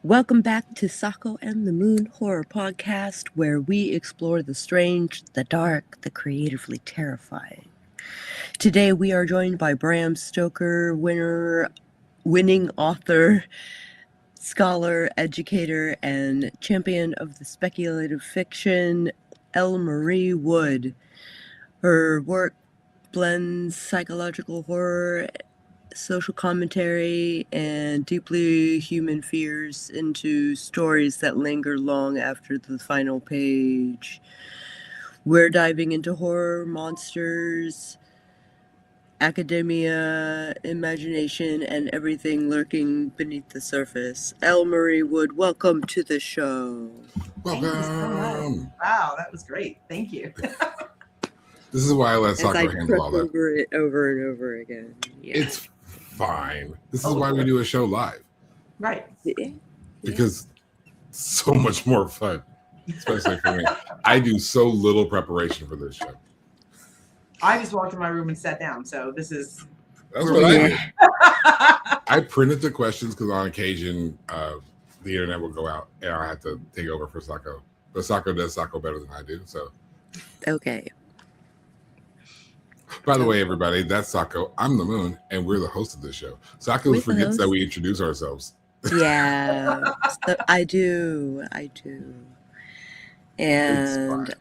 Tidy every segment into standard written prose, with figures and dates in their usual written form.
Welcome back to Sako and the Moon Horror Podcast, where we explore the strange, the dark, the creatively terrifying. Today we are joined by Bram Stoker winning author, scholar, educator, and champion of the speculative fiction, L. Marie Wood. Her work blends psychological horror, social commentary, and deeply human fears into stories that linger long after the final page. We're diving into horror, monsters, academia, imagination, and everything lurking beneath the surface. L. Marie Wood, welcome to the show. Welcome. Thank you so much. Wow, that was great. Thank you. This is why I let Sako handle all that. Over it over and over again. Yeah. It's fine. This is why we do a show live. Right. Because it's so much more fun, especially for me. I do so little preparation for this show. I just walked in my room and sat down, so this is... That's what I did. I printed the questions because on occasion the internet will go out and I have to take over for Sako. But Sako does Sako better than I do, so... Okay. By the way, everybody, that's Sako. I'm the Moon, and we're the host of this show. Sako forgets that we introduce ourselves. Yeah, so I do. And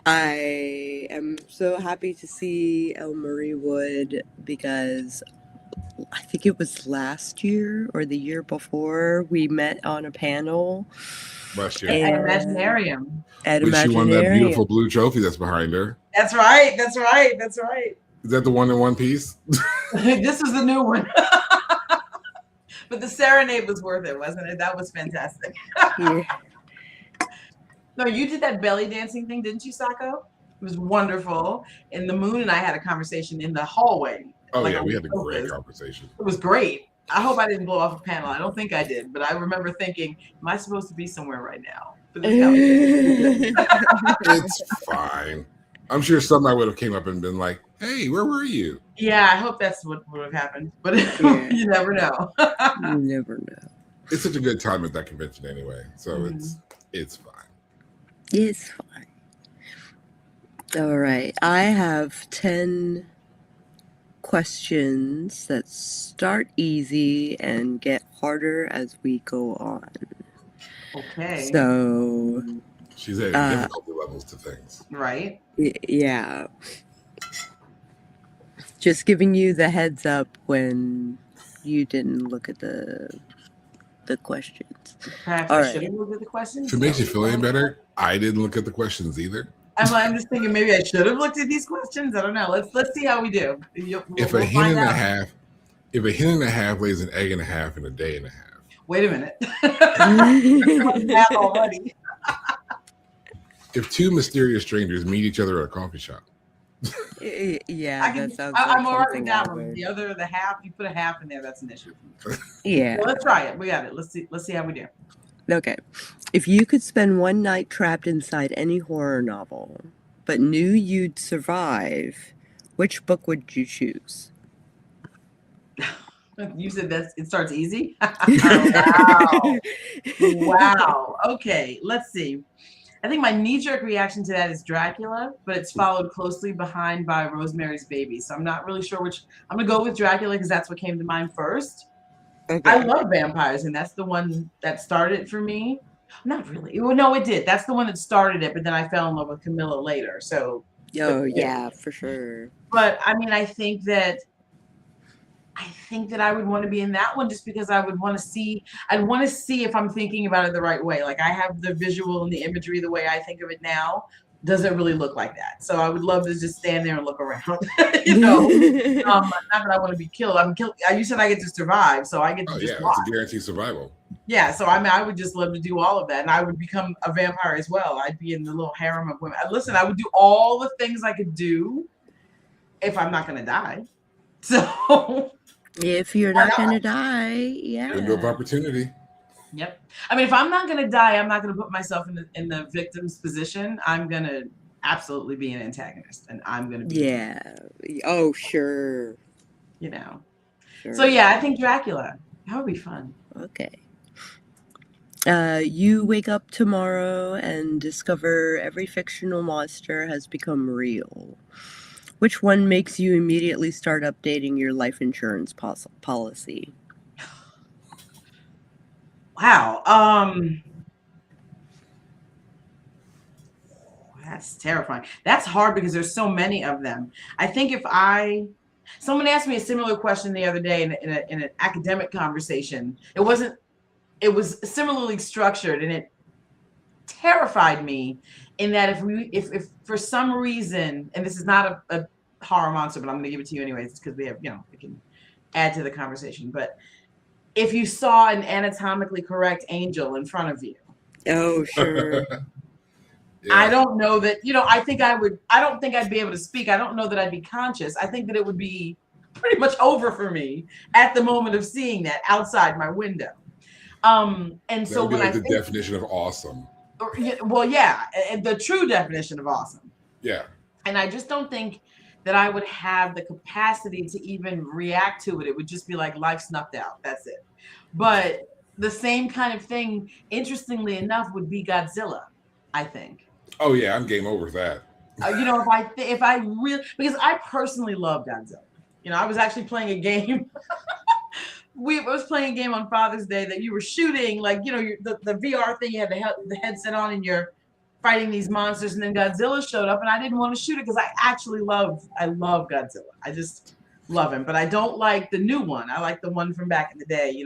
I am so happy to see L. Marie Wood because I think it was last year or the year before we met on a panel. Last year. At Imaginarium. She won that beautiful blue trophy that's behind her. That's right. Is that the one in one piece? This is the new one. But the serenade was worth it, wasn't it? That was fantastic. Yeah. No, you did that belly dancing thing, didn't you, Sako? It was wonderful. And the Moon and I had a conversation in the hallway. Oh, yeah, we had a great conversation. It was great. I hope I didn't blow off a panel. I don't think I did, but I remember thinking, am I supposed to be somewhere right now? It's fine. I'm sure somebody would have came up and been like, hey, where were you? Yeah, I hope that's what would have happened. But you never know. You never know. It's such a good time at that convention anyway. So it's fine. It's fine. All right. I have 10 questions that start easy and get harder as we go on. Okay. So she's adding difficulty levels to things. Right. Yeah. Just giving you the heads up when you didn't look at the questions. Perhaps I should have looked at the questions. If it makes you feel any better, I didn't look at the questions either. I'm just thinking maybe I should have looked at these questions. I don't know. Let's see how we do. If a hen and a half lays an egg and a half in a day and a half. Wait a minute. Math already. If two mysterious strangers meet each other at a coffee shop. Yeah, that sounds I'm already that one. The half, you put a half in there, that's an issue. Yeah. Well, let's try it. We got it. Let's see how we do. Okay. If you could spend one night trapped inside any horror novel, but knew you'd survive, which book would you choose? You said that it starts easy? Oh, wow. Okay, let's see. I think my knee-jerk reaction to that is Dracula, but it's followed closely behind by Rosemary's Baby. So I'm not really sure which. I'm going to go with Dracula because that's what came to mind first. Okay. I love vampires, and that's the one that started for me. Not really. Well, no, it did. That's the one that started it, but then I fell in love with Camilla later. So. Oh, yeah, for sure. But, I mean, I think that I would want to be in that one just because I'd want to see if I'm thinking about it the right way. Like I have the visual and the imagery the way I think of it now. Doesn't really look like that. So I would love to just stand there and look around. Not that I want to be killed. I'm killed. You said I get to survive, so I get to just watch. It's a guaranteed survival. Yeah, so I would just love to do all of that, and I would become a vampire as well. I'd be in the little harem of women. Listen, I would do all the things I could do if I'm not going to die. So. If you're not going to die, yeah. Window of opportunity. Yep. I mean, if I'm not going to die, I'm not going to put myself in the victim's position. I'm going to absolutely be an antagonist, and I'm going to be. Yeah. Oh, sure. Sure. So yeah, I think Dracula. That would be fun. Okay. You wake up tomorrow and discover every fictional monster has become real. Which one makes you immediately start updating your life insurance policy? Wow. That's terrifying. That's hard because there's so many of them. I think someone asked me a similar question the other day in an academic conversation. It was similarly structured, and it terrified me in that if for some reason, and this is not a horror monster, but I'm going to give it to you anyways because we have, it can add to the conversation. But if you saw an anatomically correct angel in front of you, Oh, sure. Yeah. I don't know that, I don't think I'd be able to speak. I don't know that I'd be conscious. I think that it would be pretty much over for me at the moment of seeing that outside my window. And That so would be when like the definition of awesome. well, yeah, the true definition of awesome. Yeah. And I just don't think that I would have the capacity to even react to it. It would just be like life snuffed out. That's it. But the same kind of thing, interestingly enough, would be Godzilla, I think. Oh yeah, I'm game over with that. If I really, because I personally love Godzilla. I was actually playing a game. I was playing a game on Father's Day that you were shooting, like, the VR thing, you had the headset on and you're fighting these monsters, and then Godzilla showed up and I didn't want to shoot it because I love Godzilla. I just love him, but I don't like the new one. I like the one from back in the day,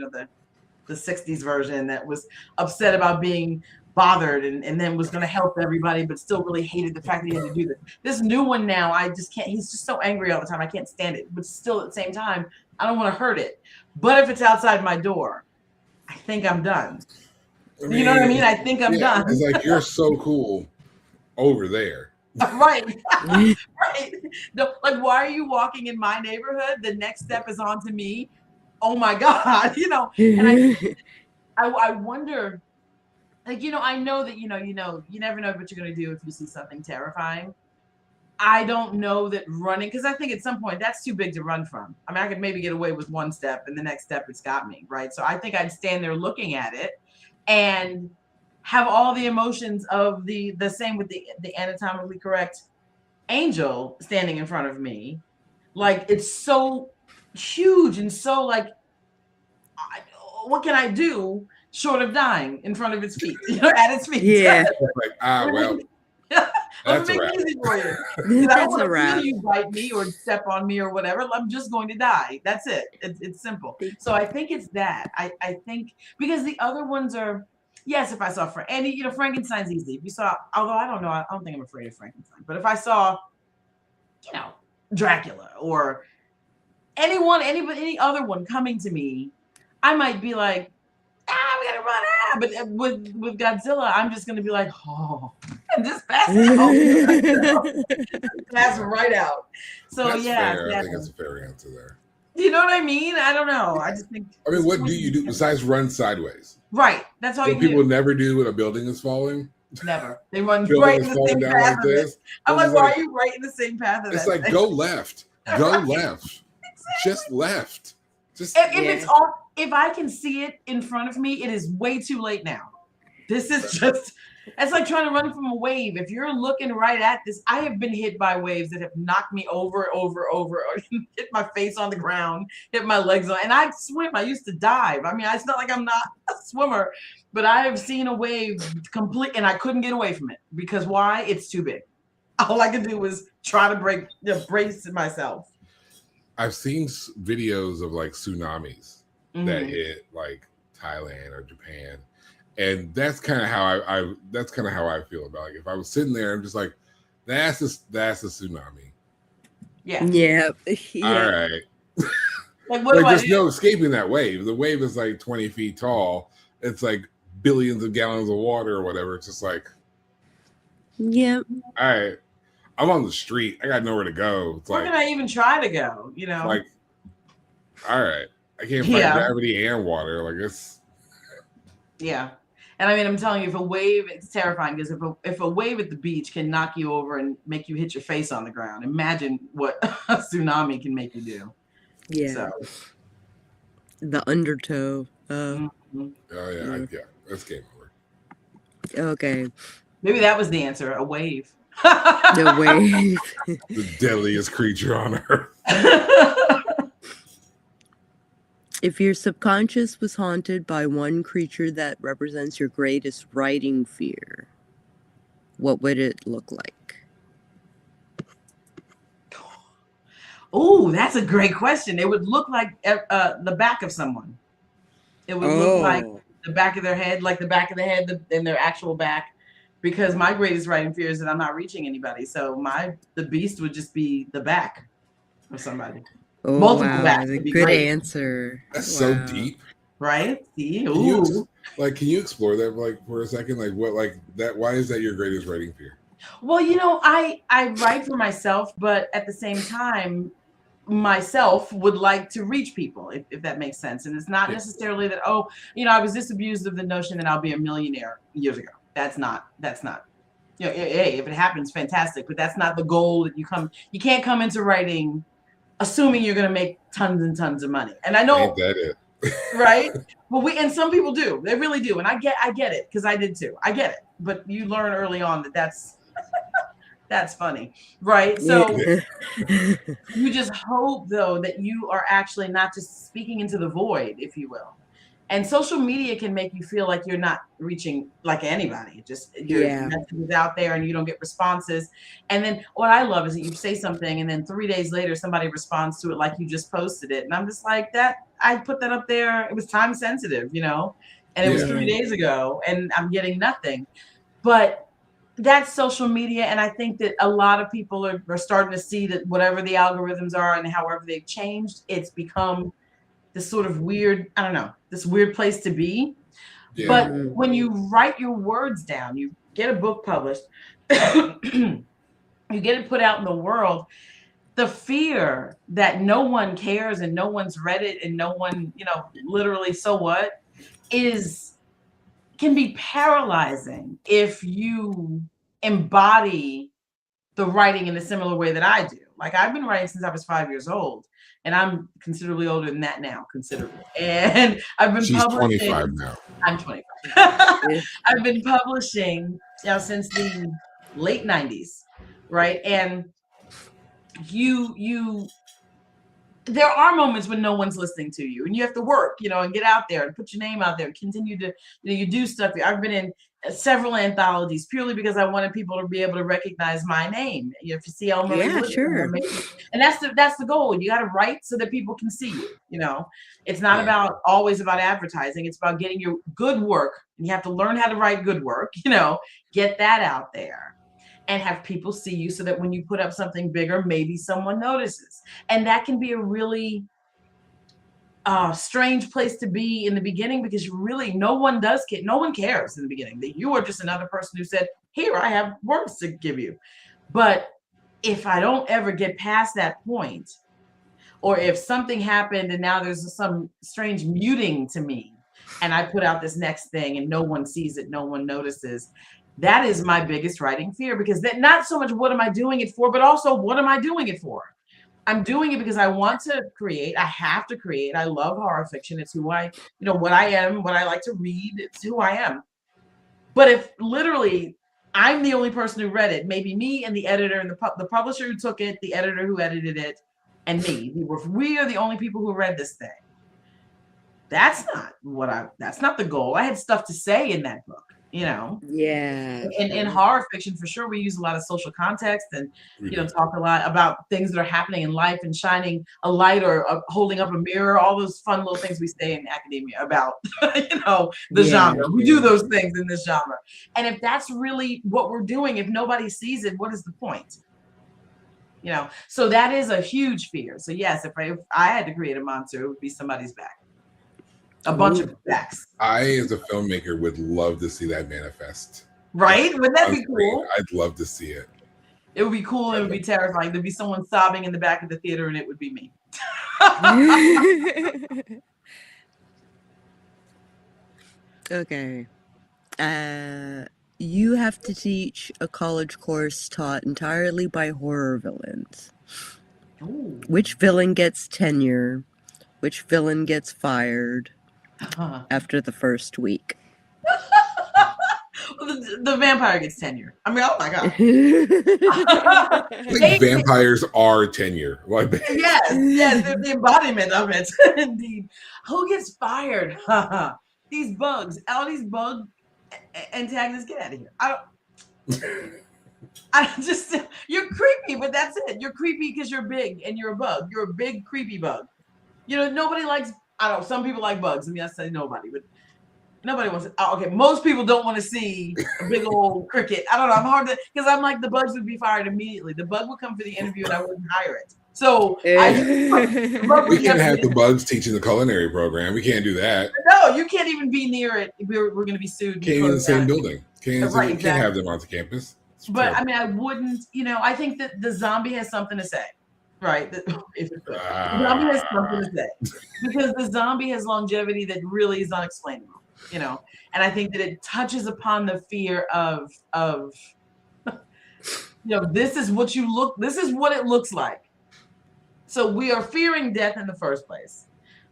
the 60s version that was upset about being bothered and then was going to help everybody, but still really hated the fact that he had to do this. This new one now, I just can't. He's just so angry all the time. I can't stand it. But still, at the same time, I don't want to hurt it. But if it's outside my door, I think I'm done. You know what I mean? I think I'm done. It's like, you're so cool over there. Right. Right. Like, why are you walking in my neighborhood? The next step is on to me. Oh my God. And I wonder. Like, I know that, you never know what you're going to do if you see something terrifying. I don't know that running, because I think at some point that's too big to run from. I mean, I could maybe get away with one step and the next step it's got me, right? So I think I'd stand there looking at it and have all the emotions of the same with the anatomically correct angel standing in front of me. Like, it's so huge and so like, what can I do short of dying in front of its feet, at its feet? Yeah. Like, well, that's a wrap. Easy for you. That's a wrap. You bite me or step on me or whatever. I'm just going to die. That's it. It's simple. So I think it's that. I think because the other ones are, yes, if I saw Frankenstein's easy. If you saw, although I don't know, I don't think I'm afraid of Frankenstein. But if I saw, Dracula or any other one coming to me, I might be like, we gotta run. But with Godzilla, I'm just gonna be like, oh, and just pass out. Pass right out. So That's fair. Yeah. I think that's a fair answer there. You know what I mean? I don't know. I just think. I mean, what do you do besides run sideways? Right. That's all What you people do. never do when a building is falling. Never. They run Building right is in the falling same down path. like this. I'm like, It's why like- are you right in the same path of It's that like, thing? go left. Go Right. left. Just left. Just If it's all, if I can see it in front of me, it is way too late now. This is just, it's like trying to run from a wave. If you're looking right at this, I have been hit by waves that have knocked me over, or hit my face on the ground, hit my legs on, and I swim. I used to dive. I mean, it's not like I'm not a swimmer, but I have seen a wave complete, and I couldn't get away from it because why? It's too big. All I could do was try to brace myself. I've seen videos of like tsunamis that hit like Thailand or Japan, and that's kind of how I feel about it. Like, if I was sitting there, I'm just like, that's a tsunami. Yeah. Yeah. All right. Like, what do I There's do? no escaping that wave. The wave is like 20 feet tall. It's like billions of gallons of water or whatever. It's just like, Yeah. all right, I'm on the street. I got nowhere to go. It's Where like, can I even try to go? like, all right, I can't fight gravity and water. Like, it's. Yeah. And I mean, I'm telling you, if a wave, it's terrifying because if a wave at the beach can knock you over and make you hit your face on the ground, imagine what a tsunami can make you do. Yeah. So. The undertow. Mhm. Oh yeah, yeah, that's game over. Okay. Maybe that was the answer. A wave. The wave. The deadliest creature on earth. If your subconscious was haunted by one creature that represents your greatest writing fear, what would it look like? Oh, that's a great question. It would look like the back of someone. It would look like the back of their head, like the back of the head and their actual back. Because my greatest writing fear is that I'm not reaching anybody. So the beast would just be the back of somebody. Oh, Multiple wow. backs That's a would be good great. answer. That's Wow. so deep. Right? See? Can Ooh. you explore that like for a second? Like what like that why is that your greatest writing fear? Well, I write for myself, but at the same time, myself would like to reach people, if that makes sense. And it's not necessarily that, I was disabused of the notion that I'll be a millionaire years ago. That's not, hey, if it happens, fantastic, but that's not the goal that you can't come into writing assuming you're going to make tons and tons of money. And I know, Ain't that it? right? Well, and some people do, they really do. And I get it, because I did too. I get it. But you learn early on that's funny, right? So you just hope, though, that you are actually not just speaking into the void, if you will. And social media can make you feel like you're not reaching like anybody. Just your message is out there and you don't get responses. And then what I love is that you say something and then 3 days later somebody responds to it like you just posted it. And I'm just like, I put that up there. It was time sensitive, and it was 3 days ago and I'm getting nothing. But that's social media. And I think that a lot of people are starting to see that whatever the algorithms are and however they've changed, it's become this sort of weird, I don't know, this weird place to be. Yeah. But when you write your words down, you get a book published, you get it put out in the world, the fear that no one cares and no one's read it and no one, literally, so what, can be paralyzing if you embody the writing in a similar way that I do. Like, I've been writing since I was 5 years old, and I'm considerably older than that now, considerably. And I've been publishing. 25 now. I'm 25. I've been publishing since the late 90s, right? And there are moments when no one's listening to you and you have to work, and get out there and put your name out there and continue to, you do stuff. I've been in several anthologies purely because I wanted people to be able to recognize my name. If you see Elmer, sure. And that's the goal. You got to write so that people can see you. It's not always about advertising. It's about getting your good work, and you have to learn how to write good work, get that out there and have people see you so that when you put up something bigger, maybe someone notices. And that can be a really strange place to be in the beginning, because no one cares in the beginning. That you are just another person who said, here, I have words to give you. But if I don't ever get past that point, or if something happened and now there's some strange muting to me, and I put out this next thing and no one sees it, no one notices, that is my biggest writing fear, because that not so much what am I doing it for, but also what am I doing it for? I'm doing it because I want to create. I have to create. I love horror fiction. It's who I, what I am, what I like to read. It's who I am. But if literally I'm the only person who read it, maybe me and the editor and the publisher who took it, the editor who edited it, and me, we are the only people who read this thing. That's not the goal. I had stuff to say in that book. In horror fiction, for sure, we use a lot of social context and talk a lot about things that are happening in life and shining a light or holding up a mirror, all those fun little things we say in academia about the genre. We do those things in this genre. And if that's really what we're doing, if nobody sees it, what is the point? So that is a huge fear. So yes, if I had to create a monster, it would be somebody's back. A bunch of backs. I, as a filmmaker, would love to see that manifest. Right? Wouldn't that be cool? I'd love to see it. It would be cool. It would be terrifying. There'd be someone sobbing in the back of the theater, and it would be me. Okay. You have to teach a college course taught entirely by horror villains. Ooh. Which villain gets tenure? Which villain gets fired after the first week? The vampire gets tenure. I mean, oh my god. I think vampires are tenure. Like, yes, they're the embodiment of it. Indeed. Who gets fired? These bugs. All these bug antagonists, get out of here. I just, you're creepy, but that's it. You're creepy because you're big and you're a bug. You're a big, creepy bug. You know, nobody likes, I don't know, some people like bugs. I mean, I say nobody, but nobody wants to. Oh, okay, most people don't want to see a big old cricket. I don't know. I'm hard to, because I'm like, the bugs would be fired immediately. The bug would come for the interview and I wouldn't hire it. So we can't have the bugs teaching the culinary program. We can't do that. No, you can't even be near it. We're going to be sued. Can't be in the same building. Can't have them onto campus. But I mean, I wouldn't, you know, I think that the zombie has something to say, right? The zombie has something to say because the zombie has longevity that really is unexplainable, you know? And I think that it touches upon the fear of, you know, this is what it looks like. So we are fearing death in the first place.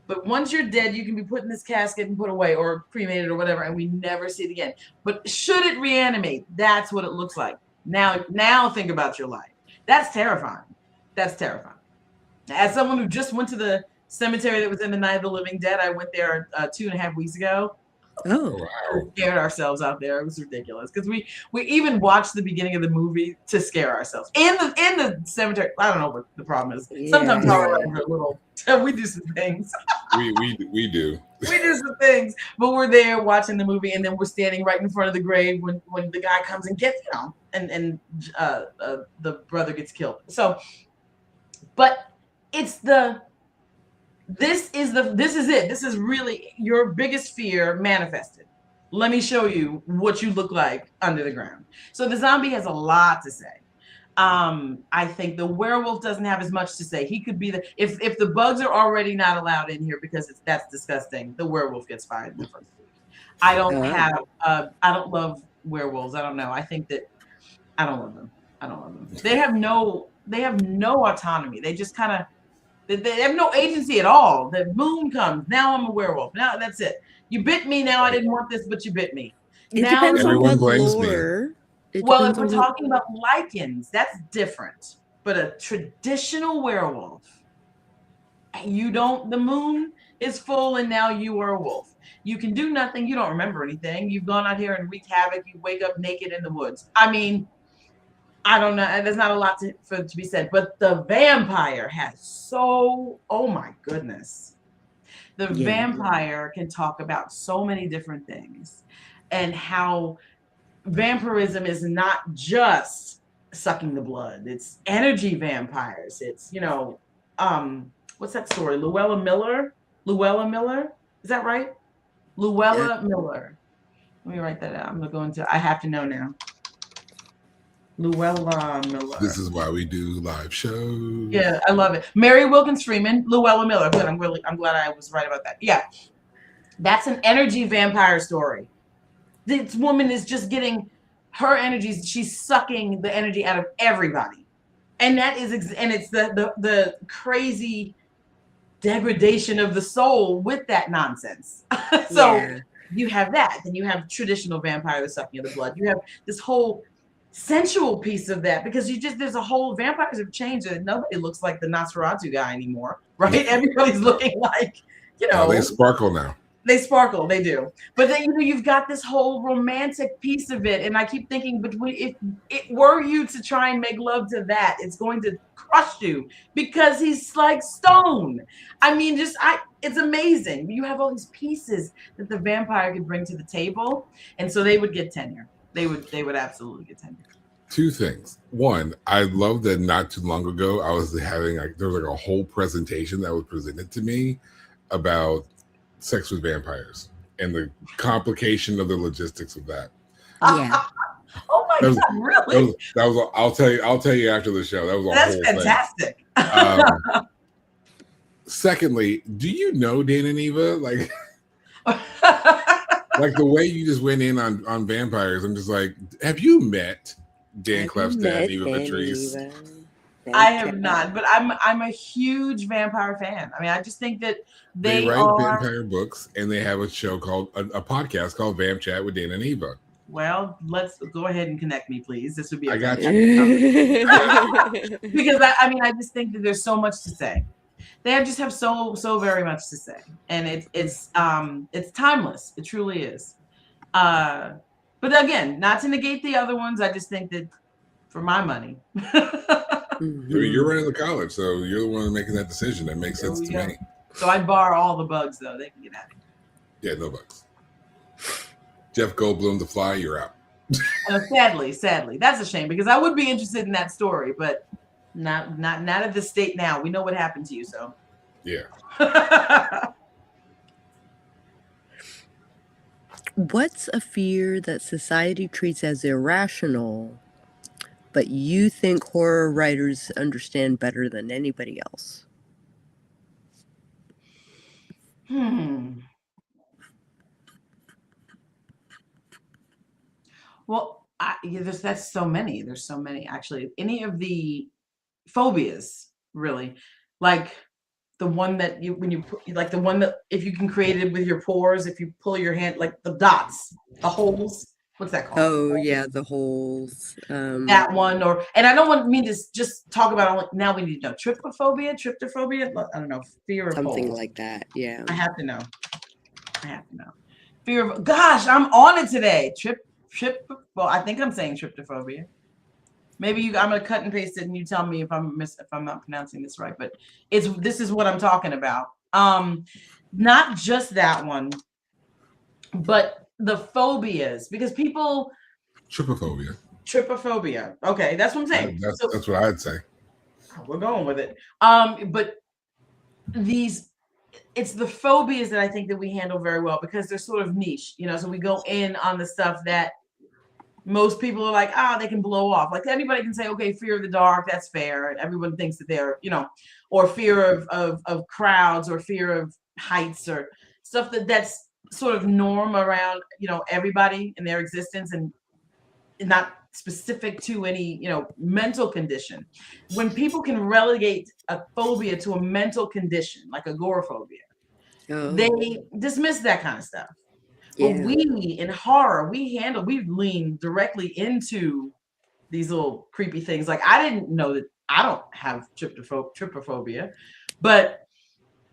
But once you're dead, you can be put in this casket and put away or cremated or whatever, and we never see it again. But should it reanimate, that's what it looks like. Now think about your life. That's terrifying. That's terrifying. As someone who just went to the cemetery that was in the Night of the Living Dead, I went there 2.5 weeks ago. Oh, wow. We scared ourselves out there. It was ridiculous because we even watched the beginning of the movie to scare ourselves in the cemetery. I don't know what the problem is. Yeah. Sometimes we're a little. We do some things. we do. We do some things, but we're there watching the movie, and then we're standing right in front of the grave when the guy comes and gets, you know, and the brother gets killed. So, but it's the. This is it. This is really your biggest fear manifested. Let me show you what you look like under the ground. So the zombie has a lot to say. I think the werewolf doesn't have as much to say. He could be if the bugs are already not allowed in here because that's disgusting. The werewolf gets fired in the first week. I don't love werewolves. I don't know. I think that I don't love them. They have no autonomy. They just kind of. They have no agency at all. The moon comes. Now I'm a werewolf. Now that's it. You bit me. Now I didn't want this, but you bit me. It depends on what lore. Well, if we're talking about lichens, that's different. But a traditional werewolf, the moon is full and now you are a wolf. You can do nothing. You don't remember anything. You've gone out here and wreaked havoc. You wake up naked in the woods. I mean, I don't know. There's not a lot to be said, but the vampire has oh my goodness. The vampire can talk about so many different things and how vampirism is not just sucking the blood. It's energy vampires. It's, you know, what's that story? Luella Miller? Is that right? Luella Miller. Let me write that out. I'm going to go into, I have to know now. Luella Miller. This is why we do live shows. Yeah, I love it. Mary Wilkins Freeman, Luella Miller. Good. I'm glad I was right about that. Yeah, that's an energy vampire story. This woman is just getting her energies. She's sucking the energy out of everybody, and that is and it's the crazy degradation of the soul with that nonsense. So you have that. Then you have traditional vampire, the sucking of the blood. You have this whole sensual piece of that because there's a whole vampires have changed and nobody looks like the Nosferatu guy anymore, right? Everybody's looking like, you know, they sparkle now. They sparkle, they do. But then, you know, you've got this whole romantic piece of it, and I keep thinking, if it were you to try and make love to that, it's going to crush you because he's like stone. I mean, it's amazing. You have all these pieces that the vampire could bring to the table, and so they would get tenure. They would absolutely get tenure. Two things. One, I love that not too long ago I was having there was a whole presentation that was presented to me about sex with vampires and the complication of the logistics of that. Yeah. Oh my God, really? That was I'll tell you after the show. That was That's fantastic. Secondly, do you know Dan and Eva? Like like the way you just went in on vampires, I'm just like, have you met Dan Clef's dad, Eva Patrice? I have not, but I'm a huge vampire fan. I mean, I just think that They write are vampire books, and they have a show called a podcast called Vamp Chat with Dan and Eva. Well, let's go ahead and connect me, please. This would be I a got because I mean, I just think that there's so much to say. They just have so very much to say, and it's timeless. It truly is. But again, not to negate the other ones. I just think that for my money. I mean, you're running the college, so you're the one making that decision. That makes sense to me. So I bar all the bugs, though. They can get out of here. Yeah, no bugs. Jeff Goldblum, The Fly, you're out. Sadly, that's a shame because I would be interested in that story, but not at this state now. We know what happened to you, so yeah. What's a fear that society treats as irrational, but you think horror writers understand better than anybody else? Well, that's so many. There's so many actually. Any of the phobias, really, like the one that the one that if you can create it with your pores, if you pull your hand, like the dots, the holes. What's that called? Oh yeah, the holes. That one, and I don't want me to just talk about. Now we need to know trypophobia. I don't know, fear of something holes. like that. Yeah, I have to know. Fear of. Gosh, I'm on it today. Well, I think I'm saying trypophobia. Maybe I'm gonna cut and paste it, and you tell me if I'm not pronouncing this right. But this is what I'm talking about. Not just that one, but the phobias, because people. Trypophobia. Okay, that's what I'm saying. That's what I'd say. We're going with it. But it's the phobias that I think that we handle very well because they're sort of niche, so we go in on the stuff that most people are like, they can blow off. Like anybody can say, okay, fear of the dark, that's fair. And everyone thinks that they're, or fear of crowds or fear of heights or stuff that's sort of norm around, everybody in their existence and not specific to any, mental condition. When people can relegate a phobia to a mental condition, like agoraphobia, they dismiss that kind of stuff. Yeah. But we in horror, we lean directly into these little creepy things. Like I didn't know that I don't have trypophobia, but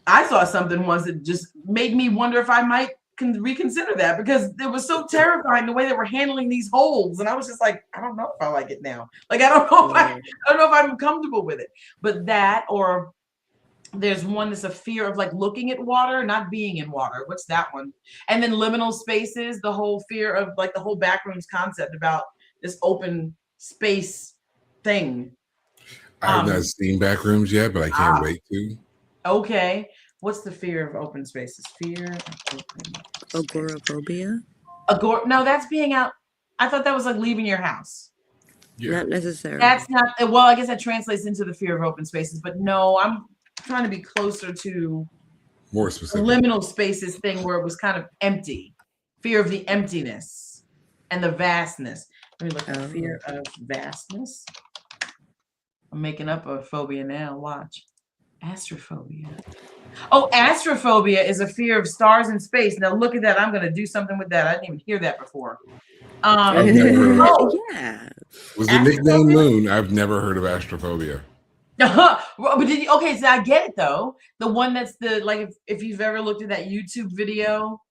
I saw something once that just made me wonder if I might reconsider that because it was so terrifying the way they were handling these holes, and I was just like, I don't know if I like it now. Like I don't know if I'm comfortable with it. But that, or there's one that's a fear of like looking at water, not being in water. What's that one? And then liminal spaces, the whole fear of like the whole backrooms concept about this open space thing. I have not seen Backrooms yet, but I can't wait to. Okay. What's the fear of open spaces? Fear of open spaces. Agoraphobia? No, that's being out. I thought that was like leaving your house. Yeah. Not necessarily. That's not, well, I guess that translates into the fear of open spaces, but no, I'm trying to be closer to more specific liminal spaces thing where it was kind of empty. Fear of the emptiness and the vastness. Let me look at fear of vastness. I'm making up a phobia now. Watch. Astrophobia. Oh, astrophobia is a fear of stars in space. Now look at that. I'm going to do something with that. I didn't even hear that before. I've never heard of it. Yeah. Was the nickname Moon? I've never heard of astrophobia. But okay, so I get it though. The one that's if you've ever looked at that YouTube video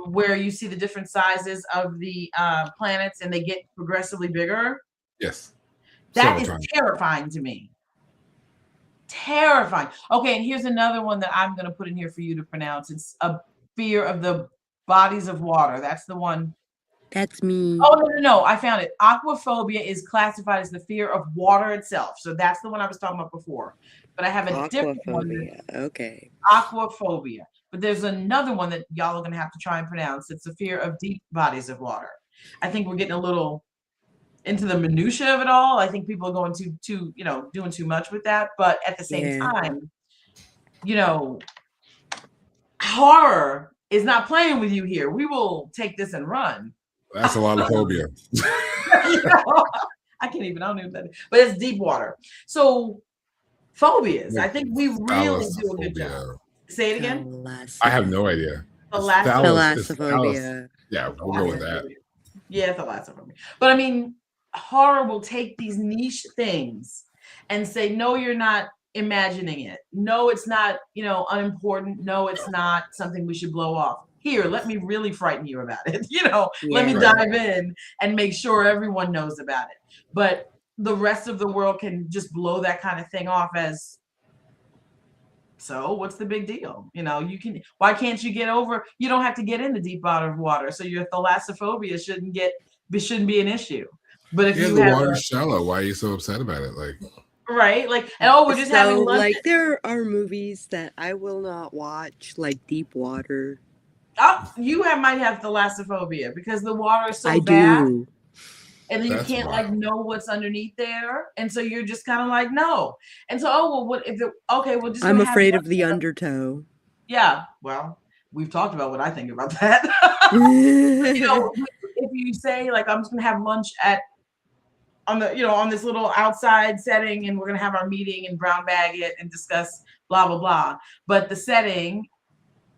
where you see the different sizes of the planets and they get progressively bigger. Yes. That is terrifying to me. Terrifying. Okay, and here's another one that I'm going to put in here for you to pronounce. It's a fear of the bodies of water. That's the one. That's me. Oh, no. I found it. Aquaphobia is classified as the fear of water itself. So that's the one I was talking about before. But I have a different one. Okay. Aquaphobia. But there's another one that y'all are going to have to try and pronounce. It's the fear of deep bodies of water. I think we're getting a little into the minutia of it all. I think people are going too doing too much with that. But at the same time, horror is not playing with you here. We will take this and run. That's a lot of phobia. I don't even know that. But it's deep water. So phobias. I think we really do a good job. Say it again. I have no idea. Thalassophobia. Yeah, we'll go with that. Yeah, thalassophobia. But I mean, horror will take these niche things and say, no, you're not imagining it. No, it's not, unimportant. No, it's not something we should blow off. Here, let me really frighten you about it. Let me dive in and make sure everyone knows about it. But the rest of the world can just blow that kind of thing off as, so what's the big deal? Why can't you get over? You don't have to get in the deep bottom of water. So your thalassophobia shouldn't be an issue. But if you the have water's shallow, why are you so upset about it? Right? We're just having lunch. There are movies that I will not watch, like Deep Water. Oh, you might have thalassophobia because the water is so I bad. do. And then you can't know what's underneath there. And so you're just kind of like, no. And so, what if we're just I'm afraid of the undertow. Yeah. Well, we've talked about what I think about that. If you say I'm just gonna have lunch on this little outside setting and we're gonna have our meeting and brown bag it and discuss blah blah blah. But the setting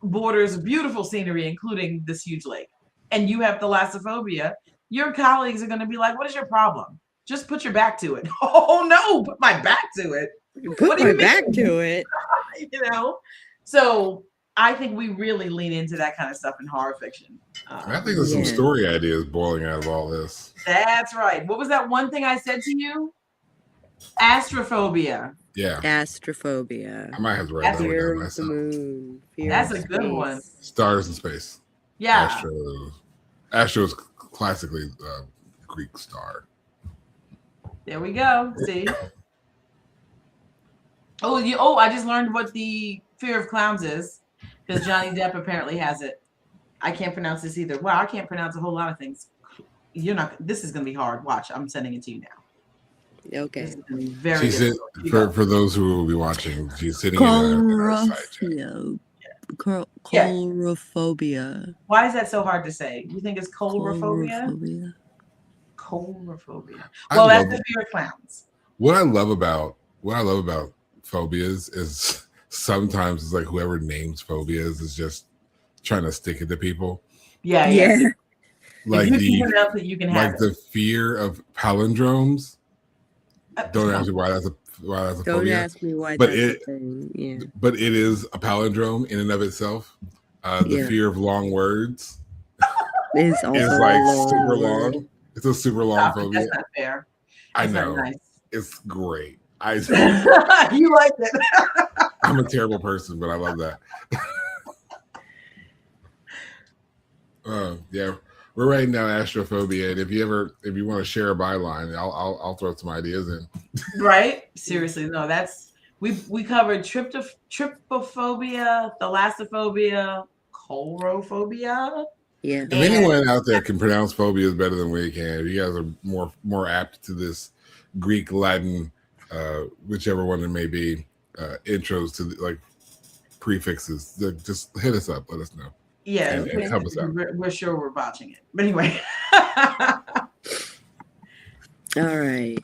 borders beautiful scenery, including this huge lake, and you have thalassophobia, your colleagues are going to be like, what is your problem? Just put your back to it. Oh no, put my back to it. Put my back to it. So I think we really lean into that kind of stuff in horror fiction. I think there's some story ideas boiling out of all this. That's right. What was that one thing I said to you? Astrophobia. Yeah. Astrophobia. I might have to write that one down myself. The moon. That's a good one. Stars in space. Yeah. Astro is classically Greek star. There we go. See? I just learned what the fear of clowns is because Johnny Depp apparently has it. I can't pronounce this either. Wow, I can't pronounce a whole lot of things. This is going to be hard. Watch. I'm sending it to you now. Okay. Very for those who will be watching, she's sitting Coulrophobia. Why is that so hard to say? You think it's coulrophobia? Coulrophobia. Well, that's the fear of clowns. What I love about phobias is sometimes it's like whoever names phobias is just trying to stick it to people. Yeah. Like the fear of palindromes. Don't ask me why that's a phobia. Don't ask me why. But a thing. Yeah. But it is a palindrome in and of itself. The fear of long words is also super long. It's a super long phobia. That's not fair. I know. Nice. It's great. You like it. I'm a terrible person, but I love that. Yeah. We're writing down astrophobia, and if you want to share a byline, I'll throw some ideas in. Right? Seriously, no. That's we covered trypophobia, thalassophobia, coulrophobia. Yeah. If anyone out there can pronounce phobias better than we can, if you guys are more apt to this Greek, Latin, whichever one it may be, intros to prefixes, just hit us up. Let us know. Yeah, and help us out. We're sure we're botching it. But anyway. All right.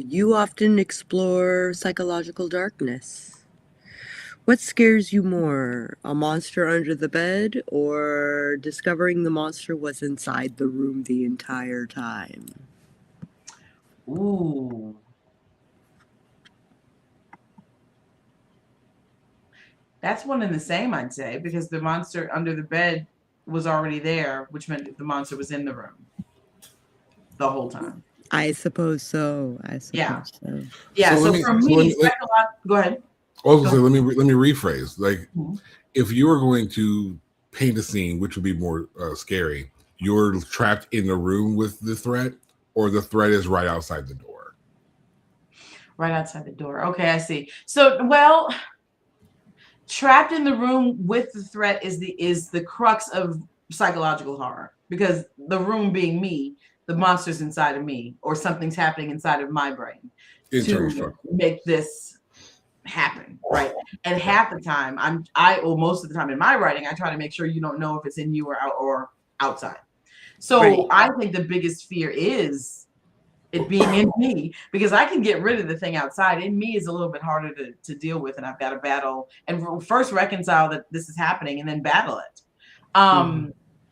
You often explore psychological darkness. What scares you more? A monster under the bed or discovering the monster was inside the room the entire time? Ooh. That's one and the same, I'd say, because the monster under the bed was already there, which meant the monster was in the room the whole time. I suppose so. Yeah. So. Yeah. So for me, go ahead. Also, let me rephrase. If you were going to paint a scene, which would be more scary, you're trapped in the room with the threat, or the threat is right outside the door. Right outside the door. Okay, I see. So, trapped in the room with the threat is the crux of psychological horror, because the room being me, the monster's inside of me, or something's happening inside of my brain to make this happen, right? And half the time, most of the time in my writing, I try to make sure you don't know if it's in you or outside. So I think the biggest fear is it being in me, because I can get rid of the thing outside. In me is a little bit harder to deal with, and I've got to battle and first reconcile that this is happening and then battle it.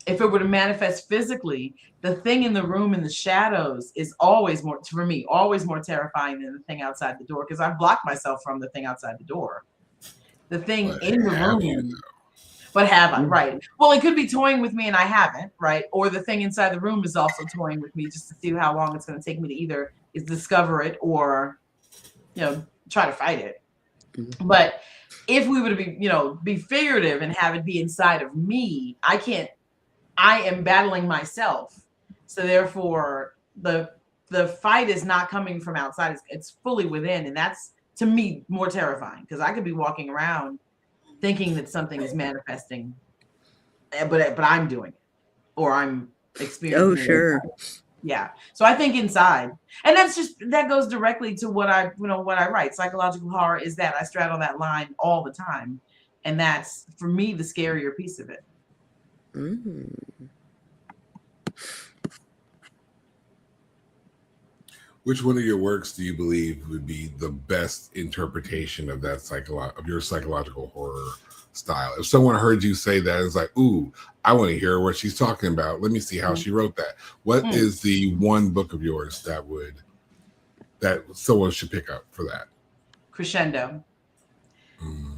If it were to manifest physically, the thing in the room in the shadows is always more, for me, always more terrifying than the thing outside the door, because I've blocked myself from the thing outside the door. The thing in the room. But have I? Right. Well, it could be toying with me and I haven't, right? Or the thing inside the room is also toying with me just to see how long it's going to take me to either is discover it or, try to fight it. But if we were to be, be figurative and have it be inside of me, I am battling myself. So therefore the fight is not coming from outside. It's fully within. And that's, to me, more terrifying, because I could be walking around thinking that something is manifesting, but I'm doing it, or I'm experiencing. Oh, sure. Yeah. So I think inside, and that goes directly to what I write. Psychological horror is that I straddle that line all the time, and that's, for me, the scarier piece of it. Which one of your works do you believe would be the best interpretation of that of your psychological horror style? If someone heard you say that, it's like, ooh, I want to hear what she's talking about. Let me see how she wrote that. What is the one book of yours that someone should pick up for that? Crescendo.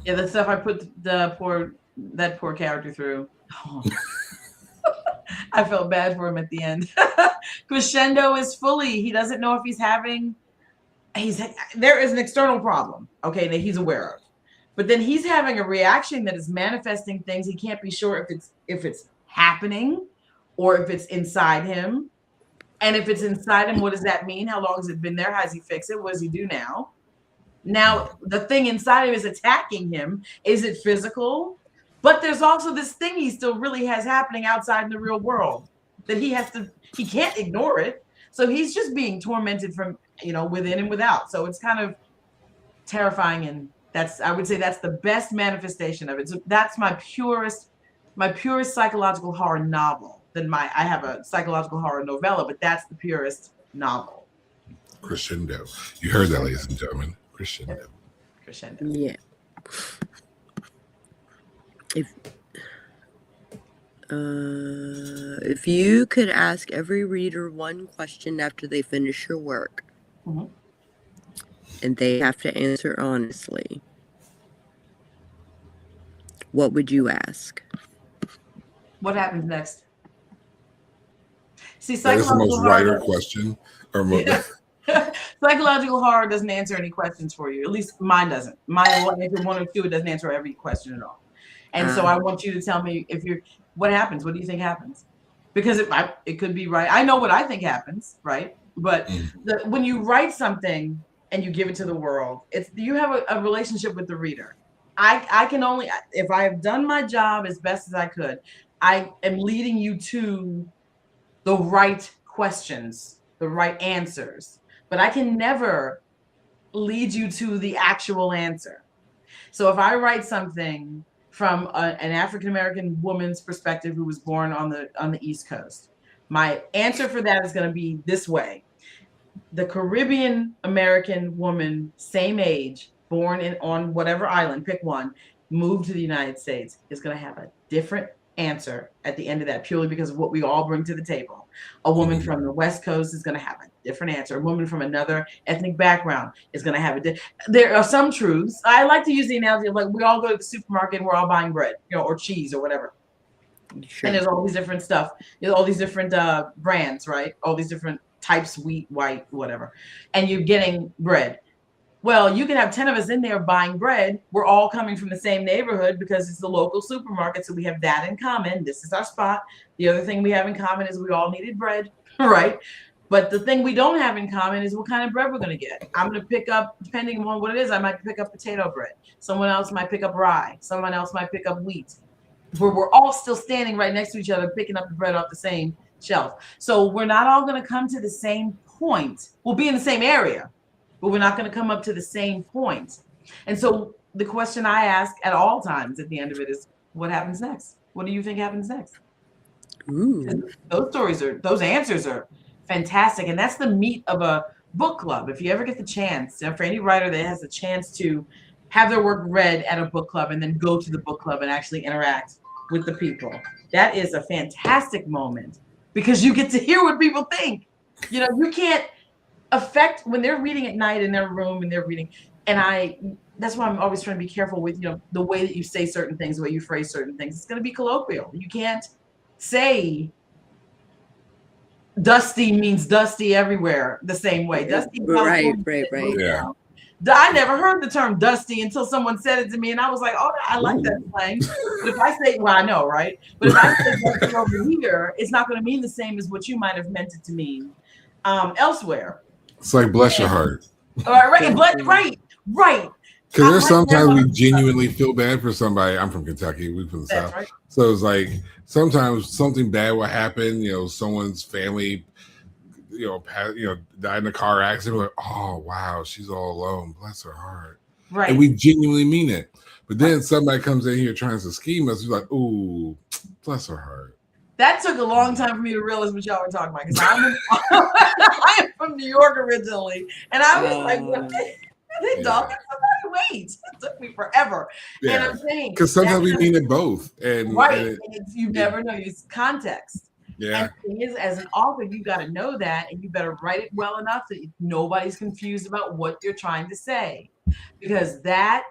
Yeah, the stuff I put that poor character through. Oh. I felt bad for him at the end. Crescendo is fully, he doesn't know if there is an external problem, okay, that he's aware of. But then he's having a reaction that is manifesting things. He can't be sure if it's happening or if it's inside him. And if it's inside him, what does that mean? How long has it been there? How does he fix it? What does he do now? Now, the thing inside him is attacking him. Is it physical? But there's also this thing he still really has happening outside in the real world that he can't ignore it. So he's just being tormented from, within and without. So it's kind of terrifying. And I would say that's the best manifestation of it. So that's my purest psychological horror novel. I have a psychological horror novella, but that's the purest novel. Crescendo. You heard that, ladies and gentlemen. Crescendo. Yeah. If you could ask every reader one question after they finish your work, and they have to answer honestly, what would you ask? What happens next? See, that is the most writer question. Psychological horror doesn't answer any questions for you. At least mine doesn't. Mine, if you're one or two, it doesn't answer every question at all. And so I want you to tell me what happens. What do you think happens? Because it could be right. I know what I think happens, right? But when you write something and you give it to the world, you have a relationship with the reader. I can only, if I have done my job as best as I could, I am leading you to the right questions, the right answers. But I can never lead you to the actual answer. So if I write something from an African-American woman's perspective who was born on the East Coast, my answer for that is going to be this way. The Caribbean American woman, same age, born on whatever island, pick one, moved to the United States, is going to have a different answer at the end of that, purely because of what we all bring to the table. A woman from the West Coast is going to have a different answer. A woman from another ethnic background is going to have there are some truths. I like to use the analogy of, like, we all go to the supermarket and we're all buying bread, or cheese or whatever. Sure. And there's all these different stuff. There's all these different brands, right? All these different types, wheat, white, whatever. And you're getting bread. Well, you can have 10 of us in there buying bread. We're all coming from the same neighborhood because it's the local supermarket. So we have that in common. This is our spot. The other thing we have in common is we all needed bread, right? But the thing we don't have in common is what kind of bread we're going to get. I'm going to pick up, depending on what it is, I might pick up potato bread. Someone else might pick up rye. Someone else might pick up wheat. We're all still standing right next to each other, picking up the bread off the same shelf. So we're not all going to come to the same point. We'll be in the same area, but we're not going to come up to the same point. And so the question I ask at all times at the end of it is, what happens next? What do you think happens next? Ooh. Those answers are fantastic. And that's the meat of a book club. If you ever get the chance, for any writer that has the chance to have their work read at a book club and then go to the book club and actually interact with the people, that is a fantastic moment because you get to hear what people think. You know, you can't affect when they're reading at night in their room and they're reading. And that's why I'm always trying to be careful with, you know, the way that you say certain things, the way you phrase certain things. It's going to be colloquial. You can't say dusty means dusty everywhere the same way. Dusty. Right. Yeah. I never heard the term dusty until someone said it to me, and I was like, "Oh, I like that slang." But if I say, "Well, I know, right?" But if I say dusty over here, it's not going to mean the same as what you might have meant it to mean elsewhere. It's like bless your heart. All right, right. Because there's sometimes we genuinely feel bad for somebody. I'm from Kentucky. We're from the South. Right. So it's like sometimes something bad will happen. You know, someone's family, died in a car accident. We're like, oh, wow, she's all alone. Bless her heart. Right. And we genuinely mean it. But then somebody comes in here trying to scheme us. We're like, ooh, bless her heart. That took a long time for me to realize what y'all were talking about. Because I am from New York originally. And I was like, what? They talking somebody? Wait, it took me forever. Yeah. And I'm saying because sometimes we mean it both. And you never know. It's context. Yeah. And the thing is, as an author, you got to know that, and you better write it well enough that nobody's confused about what you're trying to say. Because that,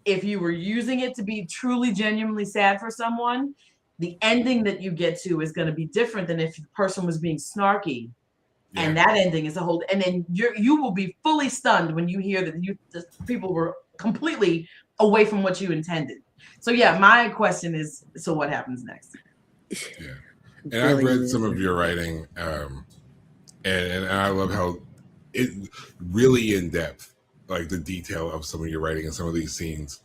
if you were using it to be truly, genuinely sad for someone, the ending that you get to is going to be different than if the person was being snarky. Yeah. And that ending is a whole, and then you will be fully stunned when you hear that the people were completely away from what you intended. So yeah, my question is, so what happens next? Yeah. And I've read some of your writing, and I love how it really in depth, like the detail of some of your writing and some of these scenes.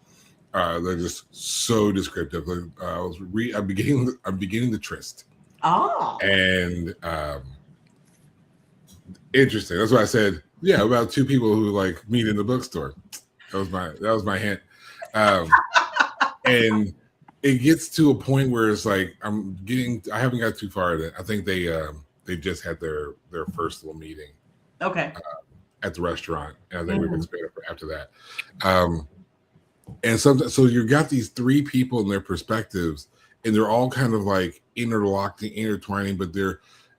They're just so descriptive. I'm beginning the tryst. Oh. And interesting. That's why I said, yeah, about two people who like meet in the bookstore. That was my hint. And it gets to a point where it's like I haven't got too far. I think they just had their first little meeting. Okay. At the restaurant, and I think we've expanded after that. And so you got these three people and their perspectives, and they're all kind of like interlocking, intertwining, but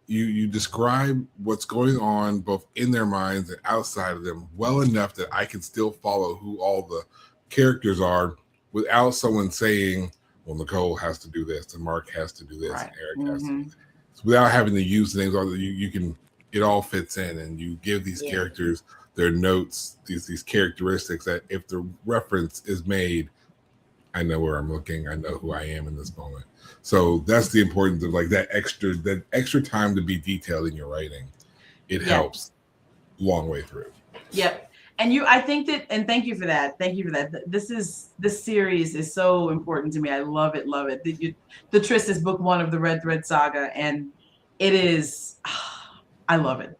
you describe what's going on both in their minds and outside of them well enough that I can still follow who all the characters are without someone saying, well, Nicole has to do this, and Mark has to do this, and Eric has to do this. So without having to use names, you can, it all fits in, and you give these characters their notes, these characteristics that if the reference is made, I know where I'm looking, I know who I am in this moment. So that's the importance of like that extra time to be detailed in your writing. It helps long way through. Yep. And I think that, and thank you for that. This series is so important to me. I love it. The Tryst is book 1 of the Red Thread saga, and it is, I love it.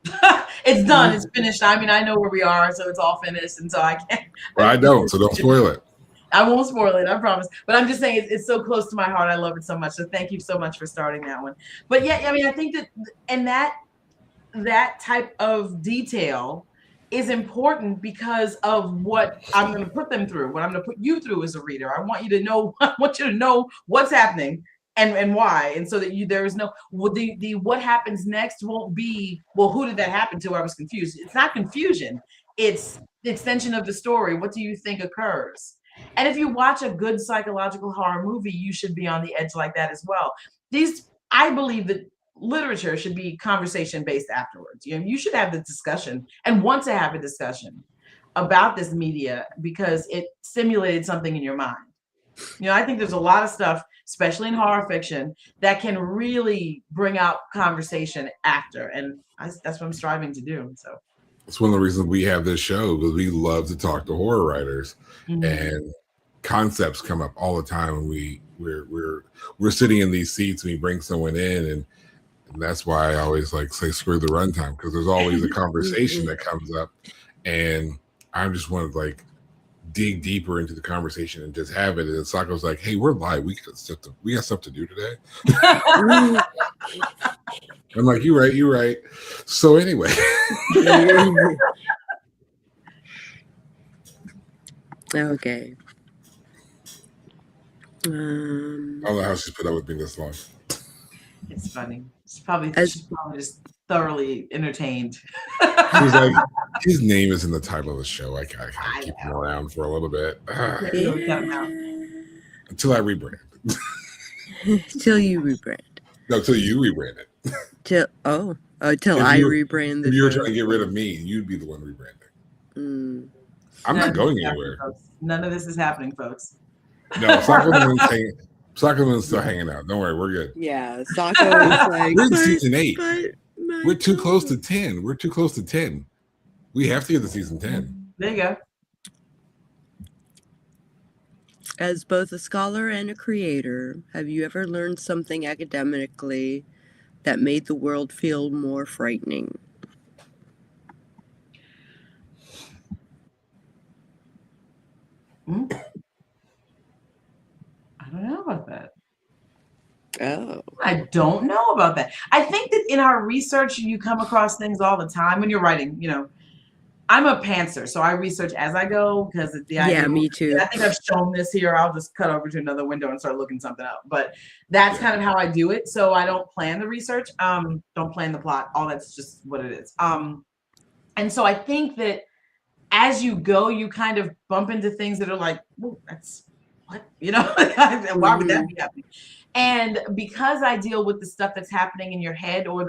It's done. It's finished. I mean, I know where we are, so it's all finished, and so I can't. Well, I don't, so don't spoil it. I won't spoil it, I promise. But I'm just saying it's so close to my heart. I love it so much. So thank you so much for starting that one. But yeah, I mean, I think that, and that type of detail is important because of what I'm going to put them through, what I'm going to put you through as a reader. I want you to know what's happening and why. And so that there is no, what happens next won't be, well, who did that happen to? I was confused. It's not confusion. It's the extension of the story. What do you think occurs? And if you watch a good psychological horror movie, you should be on the edge like that as well. I believe that literature should be conversation based afterwards. You should have the discussion and want to have a discussion about this media because it stimulated something in your mind. I think there's a lot of stuff, especially in horror fiction, that can really bring out conversation after. And that's what I'm striving to do. So it's one of the reasons we have this show, because we love to talk to horror writers, and concepts come up all the time. And we're sitting in these seats and we bring someone in, and that's why I always like say screw the runtime, because there's always a conversation that comes up, and I just want to like dig deeper into the conversation and just have it. And Sako's like, hey, we're live. We got stuff to do today. I'm like, you're right. So anyway. Okay. I don't know how she's put up with me this long. It's funny. She's probably just thoroughly entertained. She's like, his name is in the title of the show. I gotta keep him around for a little bit. Until I rebrand. Till you rebrand. No, till you rebrand it. Till I rebrand. If you were trying to get rid of me, you'd be the one rebranding. I'm not going anywhere. None of this is happening, folks. No, Sako still hanging out. Don't worry, we're good. Yeah, Sako is like, we're in season 8. We're too close to 10. We're too close to 10. We have to get to season 10. There you go. As both a scholar and a creator, have you ever learned something academically that made the world feel more frightening? I don't know about that. Oh. I don't know about that. I think that in our research, you come across things all the time when you're writing. You know, I'm a pantser, so I research as I go because the idea. Yeah, me too. I think I've shown this here. I'll just cut over to another window and start looking something up. But that's kind of how I do it. So I don't plan the research. Don't plan the plot. All that's just what it is. And so I think that as you go, you kind of bump into things that are like, oh, that's what, you know, why would that be happening? And because I deal with the stuff that's happening in your head, or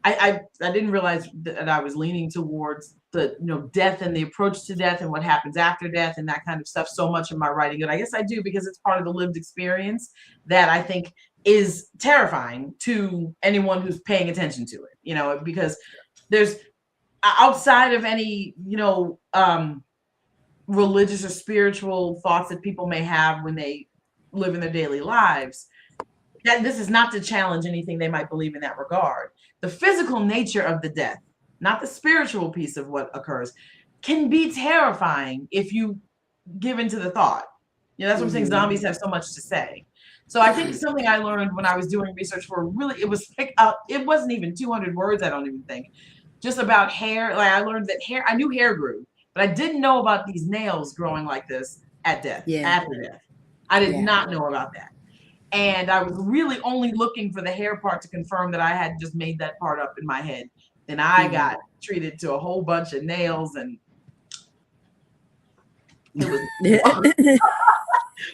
I didn't realize that I was leaning towards the, you know, death and the approach to death and what happens after death and that kind of stuff so much in my writing. And I guess I do because it's part of the lived experience that I think is terrifying to anyone who's paying attention to it, you know, because there's outside of any, you know, religious or spiritual thoughts that people may have when they live in their daily lives. That this is not to challenge anything they might believe in that regard. The physical nature of the death, not the spiritual piece of what occurs, can be terrifying if you give into the thought. You know, that's what I'm saying. Zombies have so much to say. So I think something I learned when I was doing research for really, it was like, it wasn't even 200 words, I don't even think, just about hair. Like I learned that hair, I knew hair grew, but I didn't know about these nails growing like this at death, after death. I did not know about that. And I was really only looking for the hair part to confirm that I had just made that part up in my head. Then I got treated to a whole bunch of nails, and it was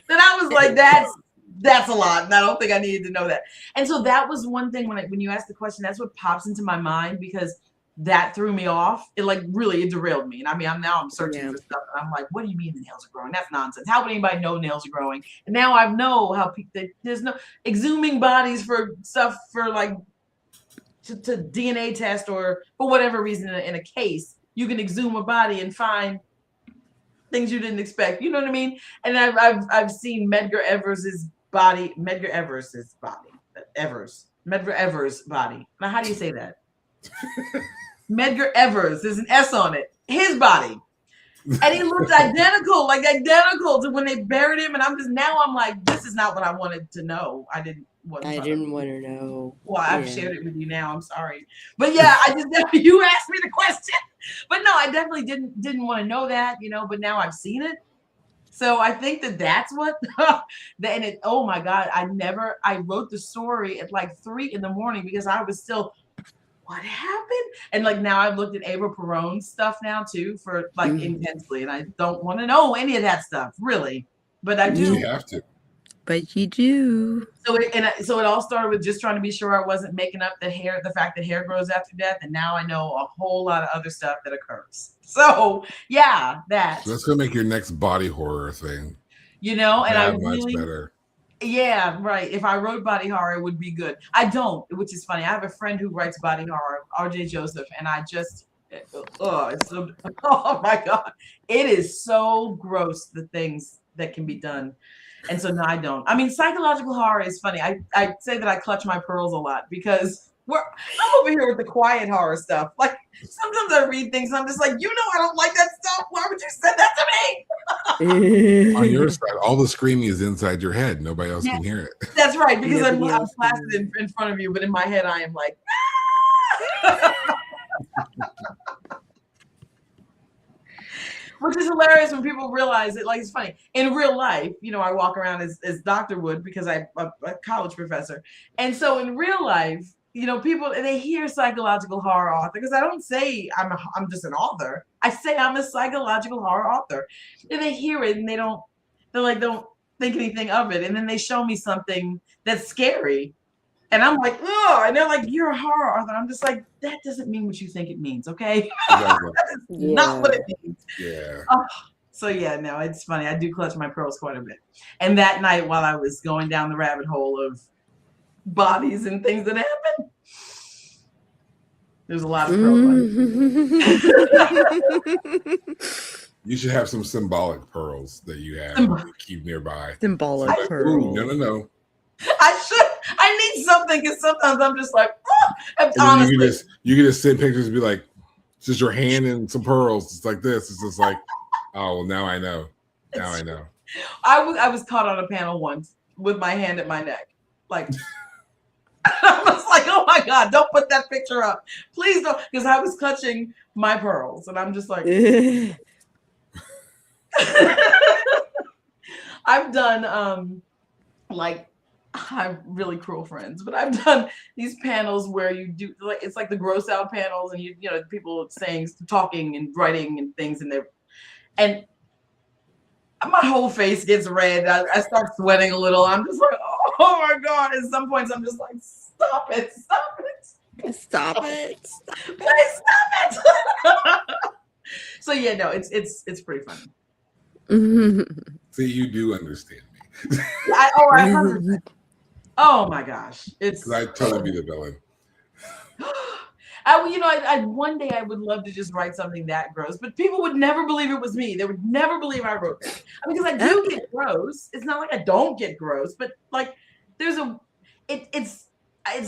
then I was like, that's a lot, and I don't think I needed to know that. And so that was one thing when you asked the question, that's what pops into my mind, because that threw me off. It like really, it derailed me. And I mean, I'm searching for stuff, and I'm like, what do you mean the nails are growing? That's nonsense. How would anybody know nails are growing? And now I know how there's no exhuming bodies for stuff for like to DNA test, or for whatever reason in a case, you can exhume a body and find things you didn't expect. You know what I mean? And I've seen Medgar Evers' body. Now, how do you say that? Medgar Evers, there's an S on it, his body, and he looked identical to when they buried him. And I'm like, this is not what I wanted to know. I didn't want to know. Well, I've shared it with you now. I'm sorry, but yeah, you asked me the question, but no, I definitely didn't want to know that, you know. But now I've seen it, so I think that's what. And it, oh my God, I wrote the story at like 3 a.m. because I was still. What happened? And like now I've looked at Ava Perón's stuff now too, for like intensely, and I don't want to know any of that stuff really, but I do. You have to. But you do. So it all started with just trying to be sure I wasn't making up the fact that hair grows after death, and now I know a whole lot of other stuff that occurs. So yeah, that. So that's gonna make your next body horror thing. You know, and I much really. Better. Yeah, right. If I wrote body horror, it would be good. I don't, which is funny. I have a friend who writes body horror, RJ Joseph, and I just, oh my God. It is so gross, the things that can be done. And so no, I don't. I mean, psychological horror is funny. I say that I clutch my pearls a lot because I'm over here with the quiet horror stuff. Like sometimes I read things and I'm just like, you know, I don't like that stuff. Why would you send that to me? On your side, all the screaming is inside your head. Nobody else can hear it. That's right, because I'm placid in front of you, but in my head I am like, Which is hilarious when people realize it. Like, it's funny. In real life, I walk around as Dr. Wood because I'm a college professor. And so in real life, people, they hear psychological horror author, because I don't say I'm just an author. I say I'm a psychological horror author. And they hear it and they don't think anything of it. And then they show me something that's scary. And I'm like, oh, and they're like, you're a horror author. I'm just like, that doesn't mean what you think it means, okay? Exactly. That is not what it means. Yeah. So yeah, no, it's funny. I do clutch my pearls quite a bit. And that night, while I was going down the rabbit hole of bodies and things that happened, there's a lot of pearls. You should have some symbolic pearls that you have you keep nearby. Symbolic pearls. No. I should. I need something, because sometimes I'm just like, oh. Honestly, you can just send pictures and be like, it's just your hand and some pearls. It's like this. It's just like, oh, well, now I know. Now I know. I was caught on a panel once with my hand at my neck. Like, I was like, oh my God, don't put that picture up. Please don't. Because I was clutching my pearls. And I'm just like, I've done, I'm really cruel friends, but I've done these panels where you do, like, it's like the gross out panels, and people saying, talking and writing and things, and my whole face gets red. I start sweating a little. I'm just like, oh my God. At some points, I'm just like, stop it. Please stop it. So yeah, no, it's pretty funny. See, you do understand me. I 100%. Oh my gosh, I'd totally be the villain. One day I would love to just write something that gross, but people would never believe it was me. They would never believe I wrote that. Because I do get gross. It's not like I don't get gross, but like it's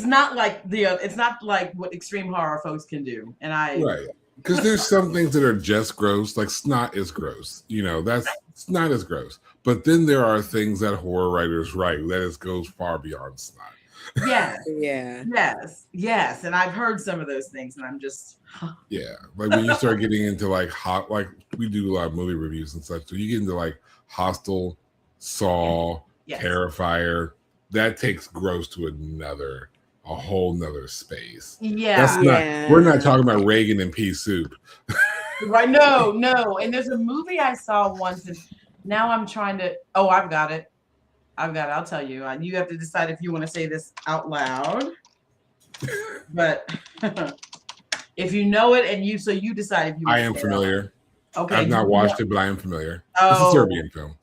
not like it's not like what extreme horror folks can do. And right. Because there's some things that are just gross, like snot is gross. That's snot is gross. But then there are things that horror writers write that goes far beyond snot. Yes. Yeah. Yes. And I've heard some of those things, and I'm just yeah. Like when you start getting into like we do a lot of movie reviews and such. So you get into like Hostel, Saw, Terrifier, that takes gross to a whole nother space. Yeah. We're not talking about Reagan and pea soup. Right. No. And there's a movie I saw once, and now I'm trying to, I've got it. I'll tell you. You have to decide if you want to say this out loud. But if you know it, and you decide if you want I am familiar. Okay. I've not watched it, but I am familiar. Oh. It's a Serbian film.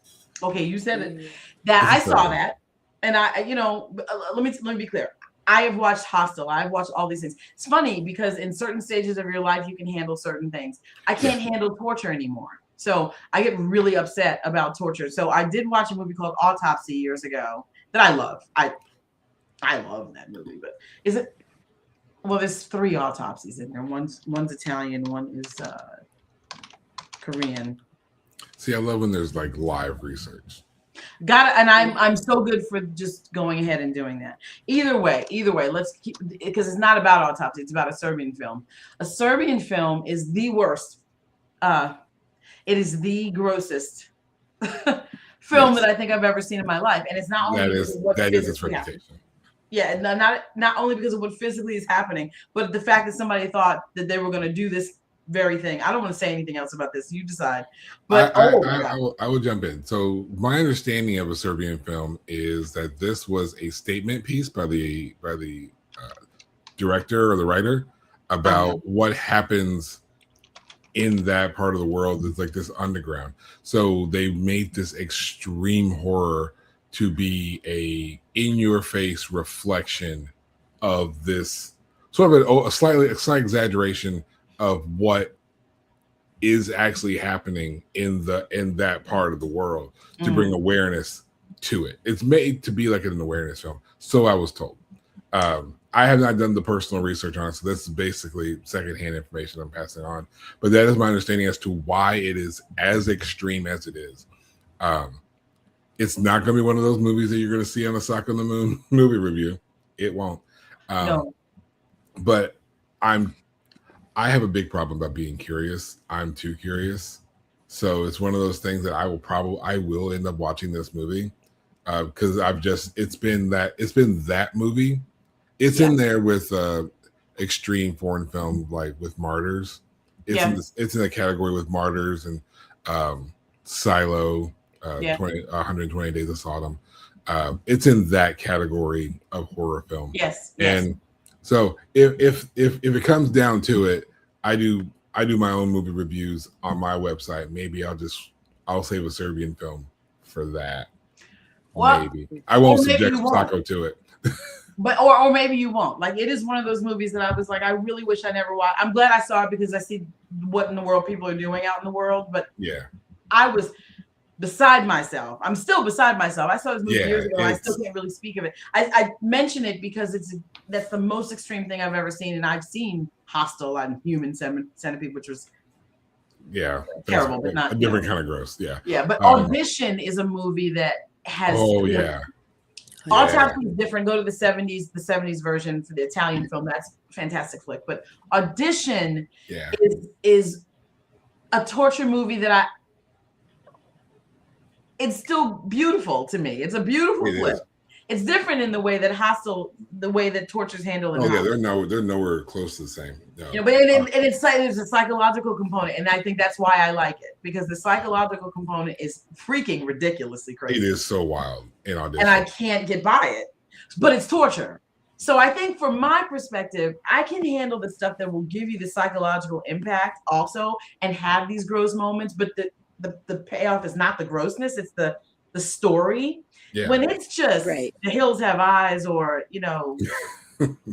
Okay, you said it. I saw that. And let me be clear. I have watched Hostel. I've watched all these things. It's funny because in certain stages of your life, you can handle certain things. I can't handle torture anymore. So I get really upset about torture. So I did watch a movie called Autopsy years ago that I love. I love that movie. But is it? Well, there's 3 autopsies in there. One's Italian, one is Korean. See, I love when there's like live research. Got it. And I'm so good for just going ahead and doing that. Either way, let's keep, because it's not about Autopsy. It's about a Serbian film. A Serbian film is the worst. It is the grossest film that I think I've ever seen in my life. And it's not only that is its reputation. Yeah, not only because of what physically is happening, but the fact that somebody thought that they were going to do this very thing. I don't want to say anything else about this. You decide. But I will jump in. So my understanding of a Serbian film is that this was a statement piece by the director or the writer about what happens in that part of the world. It's like this underground. So they made this extreme horror to be a in-your-face reflection of this sort of a slight exaggeration of what is actually happening in that part of the world to bring awareness to it. It's made to be like an awareness film. So I was told. I have not done the personal research on it, so this is basically secondhand information I'm passing on. But that is my understanding as to why it is as extreme as it is. It's not going to be one of those movies that you're going to see on a Sako and the Moon movie review. It won't. No. But I have a big problem about being curious. I'm too curious. So it's one of those things that I will end up watching this movie because it's been that movie. It's in there with extreme foreign film, like with Martyrs. It's in the category with Martyrs and Silo, 120 Days of Sodom. It's in that category of horror film. Yes. And so if it comes down to it, I do my own movie reviews on my website. Maybe I'll save a Serbian film for that. Well, maybe I won't subject Sako to it. But or maybe you won't. Like, it is one of those movies that I was like, I really wish I never watched. I'm glad I saw it because I see what in the world people are doing out in the world. But yeah, I was beside myself. I'm still beside myself. I saw this movie years ago. I still can't really speak of it. I mention it because that's the most extreme thing I've ever seen, and I've seen Hostel and Human Centipede, which was terrible, but not a different kind of gross. Yeah, but Audition is a movie that has Autopsy is different. Go to the 70s version for the Italian film. That's a fantastic flick. But Audition is a torture movie that it's still beautiful to me. It's a beautiful flick. It's different in the way that Hostel, the way that torture's handled. They're nowhere close to the same. No. But there's a psychological component, and I think that's why I like it, because the psychological component is freaking ridiculously crazy. It is so wild in Audition, and I can't get by it. But it's torture. So I think from my perspective, I can handle the stuff that will give you the psychological impact also, and have these gross moments. But the payoff is not the grossness; it's the story. Yeah. When it's just The Hills Have Eyes, or Terrifier.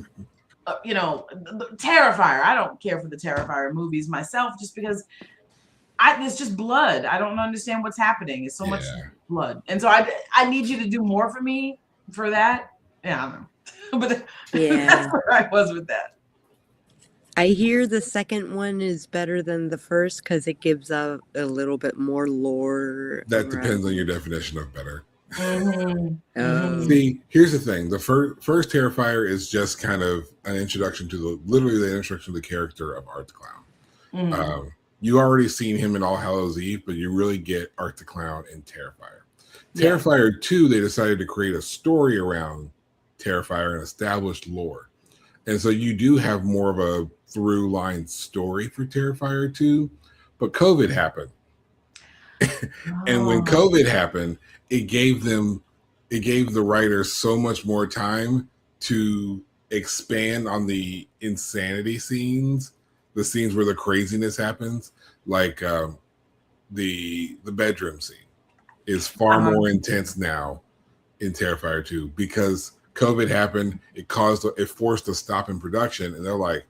I don't care for the Terrifier movies myself, just because it's just blood. I don't understand what's happening. It's so much blood, and so I need you to do more for me for that. Yeah, I don't know, but that's where I was with that. I hear the second one is better than the first because it gives a little bit more lore. That depends on your definition of better. Mm-hmm. See, here's the thing: the first Terrifier is just kind of an introduction to the introduction to the character of Art the Clown. Mm-hmm. You already seen him in All Hallows Eve, but you really get Art the Clown in Terrifier. Terrifier 2, they decided to create a story around Terrifier and established lore, and so you do have more of a through line story for Terrifier 2. But COVID happened, and when COVID happened, it gave the writers so much more time to expand on the insanity scenes, the scenes where the craziness happens, like the bedroom scene is far more intense now in Terrifier 2 because COVID happened. It forced a stop in production, and they're like,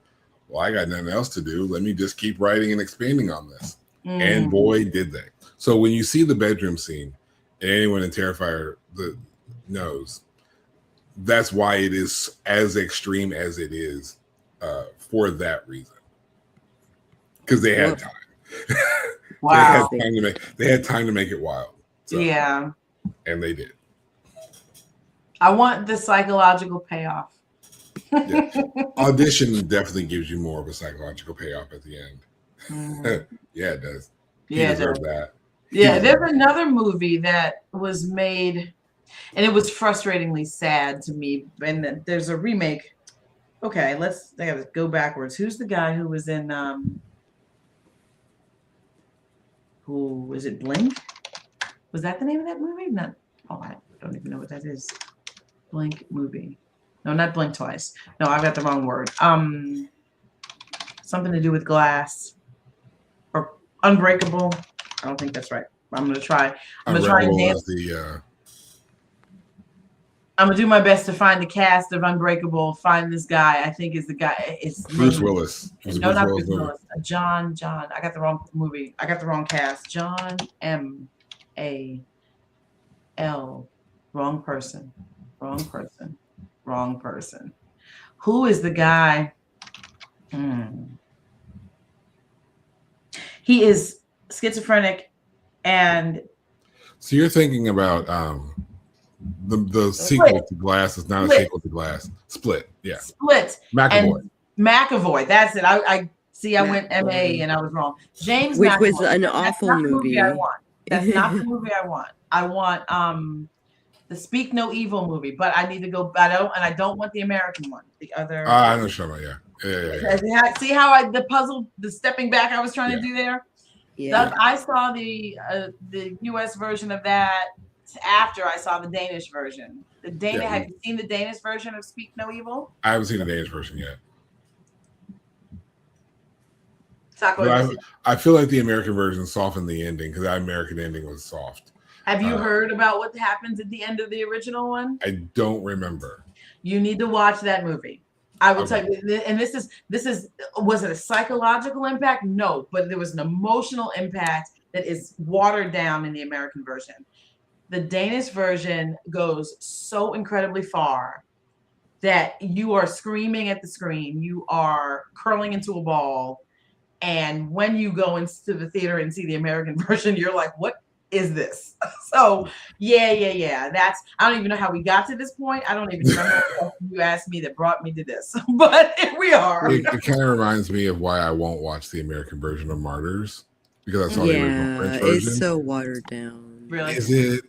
well, I got nothing else to do. Let me just keep writing and expanding on this. And boy, did they. So when you see the bedroom scene, and anyone in Terrifier knows, that's why it is as extreme as it is for that reason. Because they had time. Wow. They had time to make it wild. So, yeah. And they did. I want the psychological payoff. Audition definitely gives you more of a psychological payoff at the end. Yeah, it does. He deserved that. Yeah, there's another movie that was made, and it was frustratingly sad to me. And there's a remake. Okay, I gotta go backwards. Who's the guy who was in who is it, Blink? Was that the name of that movie? Not I don't even know what that is. Blink movie. No, not Blink Twice. No, I've got the wrong word. Something to do with glass or Unbreakable. I don't think that's right. I'm gonna try. I'm gonna try and dance. I'm gonna do my best to find the cast of Unbreakable. Find this guy. I think is the guy. It's Bruce Willis. No, not Bruce Willis. John. I got the wrong movie. I got the wrong cast. John M.A.L. Wrong person. Who is the guy? He is schizophrenic, and so you're thinking about the sequel to Glass is not a sequel to Glass. Split, yeah. Split. McAvoy. McAvoy. That's it. I see. I went McAvoy. MA and I was wrong. James Which McAvoy. was an That's awful not the movie. I want. That's not the movie I want. I want the Speak No Evil movie, but I need to go. I don't want the American one. The other. I know Shama. Yeah. See how the stepping back I was trying to do there. Yeah. I saw the U.S. version of that after I saw the Danish version. Have you seen the Danish version of Speak No Evil? I haven't seen the Danish version yet. Sako, I feel like the American version softened the ending because that American ending was soft. Have you heard about what happens at the end of the original one? I don't remember. You need to watch that movie. I will tell you, and this is was it a psychological impact? No, but there was an emotional impact that is watered down in the American version. The Danish version goes so incredibly far that you are screaming at the screen, you are curling into a ball, and when you go into the theater and see the American version, you're like, what is this? So yeah. I don't even know how we got to this point. I don't even remember what you asked me that brought me to this, but here we are. It kind of reminds me of why I won't watch the American version of Martyrs, because I saw the original French version. It's so watered down. Really? Is it?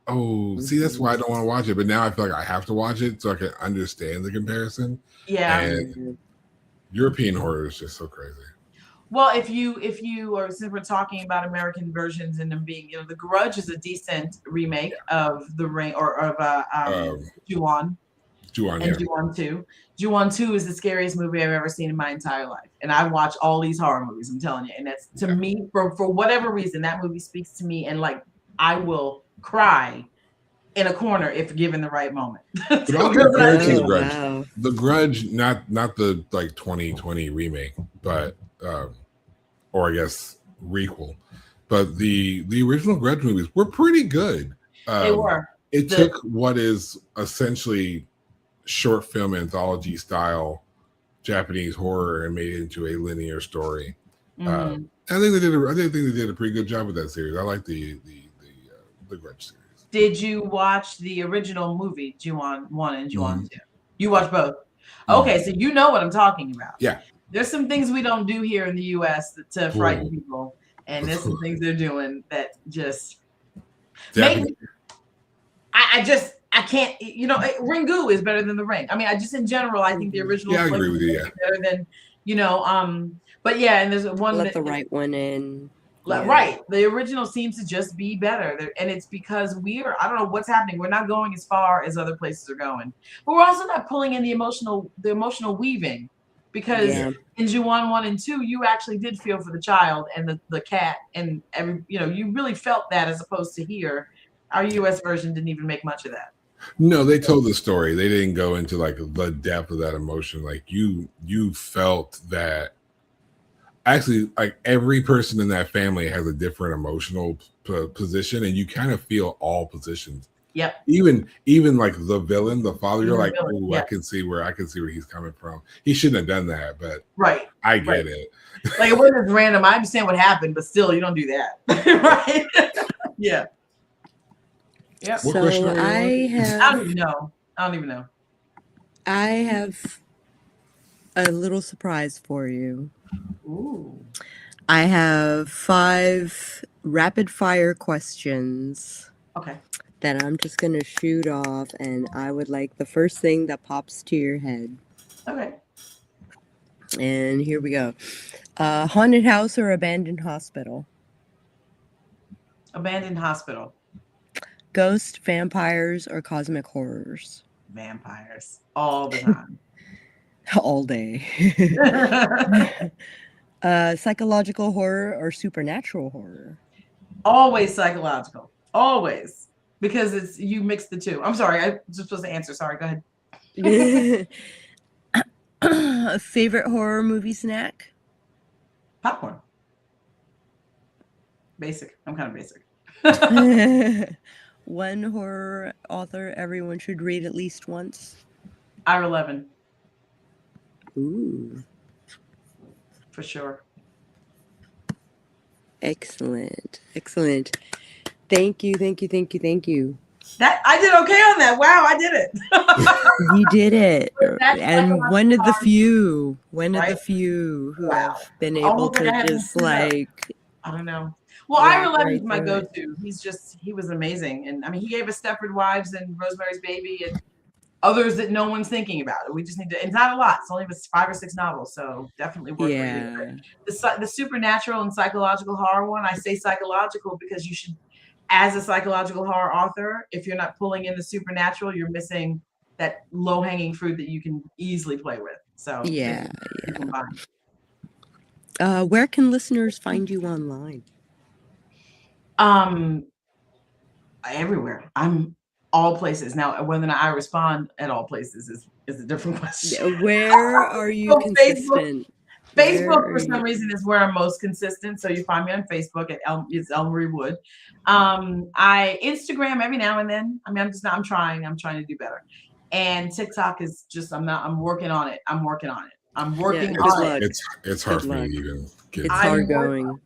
Oh, see, that's why I don't want to watch it. But now I feel like I have to watch it so I can understand the comparison. Yeah. And European horror is just so crazy. Well, if you or since we're talking about American versions and them being, The Grudge is a decent remake of The Ring or of Ju-on. Ju-on, and Ju-on 2. Ju-on 2 is the scariest movie I've ever seen in my entire life. And I watch all these horror movies, I'm telling you. And that's to me, for whatever reason, that movie speaks to me, and like I will cry in a corner if given the right moment. But The Grudge, not the like 2020 remake, but or I guess requel, but the original Grudge movies were pretty good. They were. It took what is essentially short film anthology style Japanese horror and made it into a linear story. I think they did a pretty good job with that series. I like the Grudge series. Did you watch the original movie, Ju-on 1 and Ju-on 2? You watched both? Okay, so you know what I'm talking about. Yeah. There's some things we don't do here in the U.S. to frighten people, and there's some things they're doing that just make me. I can't. Ringu is better than The Ring. I mean, in general, I think the original. Yeah, I agree with you. Yeah. Better than But yeah, and there's one. Let the right one in. Right. The original seems to just be better. And it's because I don't know what's happening. We're not going as far as other places are going. But we're also not pulling in the emotional weaving. Because in Ju-on 1 and 2, you actually did feel for the child and the cat and you really felt that, as opposed to here. Our US version didn't even make much of that. No, they told the story. They didn't go into like the depth of that emotion. Like you felt that. Actually, like every person in that family has a different emotional position, and you kind of feel all positions. Yep. Even like the villain, the father, you're like, oh, I can see where he's coming from. He shouldn't have done that, but I get it. Like it wasn't random. I understand what happened, but still, you don't do that, right? Yeah. Yep. What question are you I don't even know. I have a little surprise for you. Ooh. I have 5 rapid fire questions. Okay. That I'm just going to shoot off, and I would like the first thing that pops to your head. Okay. And here we go. Haunted house or abandoned hospital? Abandoned hospital. Ghost, vampires, or cosmic horrors? Vampires. All the time. All day. Psychological horror or supernatural horror? Always psychological. Always. Because you mix the two. I'm sorry. I was supposed to answer. Sorry. Go ahead. Favorite horror movie snack? Popcorn. Basic. I'm kind of basic. One horror author everyone should read at least once? Ira Levin. Ooh. For sure. Excellent. Thank you. That I did okay on that. Wow, I did it. You did it. That's And one of the hard, few right? who Wow. have been able Almost like I to haven't just seen that. like I don't know. Well, walk Ira Levin's right my through it. go-to. He was amazing. And I mean, he gave us Stepford Wives and Rosemary's Baby and others that no one's thinking about. We just need to, it's not a lot. It's only 5 or 6 novels. So definitely worth reading. The supernatural and psychological horror one, I say psychological because you should, as a psychological horror author, if you're not pulling in the supernatural, you're missing that low-hanging fruit that you can easily play with. So Yeah. combine. Where can listeners find you online? Everywhere. I'm all places. Now, whether or not I respond at all places is a different question. Where are you So consistent? Facebook for some reason is where I'm most consistent. So you find me on Facebook at it's Elmarie Wood. I Instagram every now and then. I mean, I'm trying to do better. And TikTok is just I'm working on it. I'm working on it. It's hard for me to even get. It's hard going.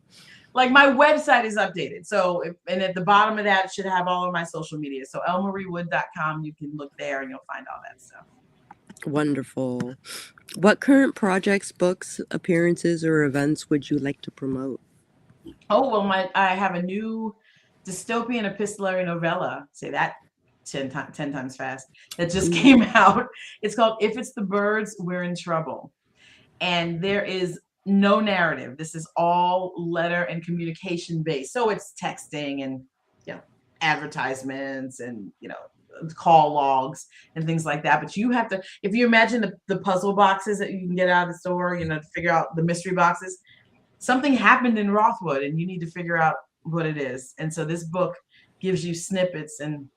Like my website is updated. So and at the bottom of that it should have all of my social media. So elmariewood.com, you can look there and you'll find all that stuff. Wonderful. What current projects, books, appearances, or events would you like to promote? Oh, well, I have a new dystopian epistolary novella, say that 10 times fast, that just came out. It's called If It's the Birds, We're in Trouble. And there is no narrative. This is all letter and communication based. So it's texting and advertisements and call logs and things like that. But you have to, if you imagine the puzzle boxes that you can get out of the store, to figure out the mystery boxes, something happened in Rothwood and you need to figure out what it is. And so this book gives you snippets and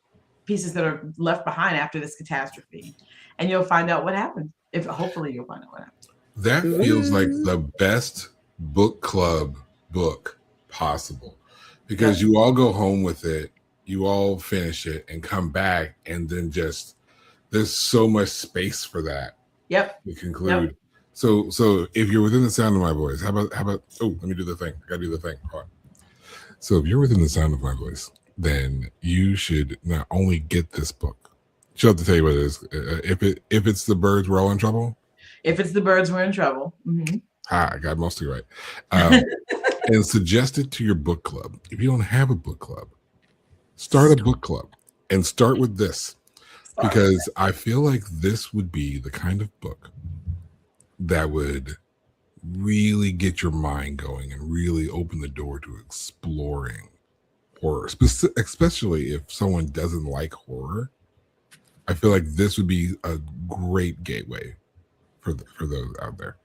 pieces that are left behind after this catastrophe. And you'll find out what happened. Hopefully you'll find out what happened. That feels like the best book club book possible, because you all go home with it, you all finish it and come back, and then just there's so much space for that. Yep. To conclude. Yep. So if you're within the sound of my voice, how about let me do the thing. I gotta do the thing. So if you're within the sound of my voice, then you should not only get this book. She'll have to tell you what it is. If it's the birds, we're all in trouble. If it's the birds, we're in trouble. Mm-hmm. I got mostly right. And suggest it to your book club. If you don't have a book club, start a book club and start with this, because I feel like this would be the kind of book that would really get your mind going and really open the door to exploring horror, especially if someone doesn't like horror. I feel like this would be a great gateway for those out there.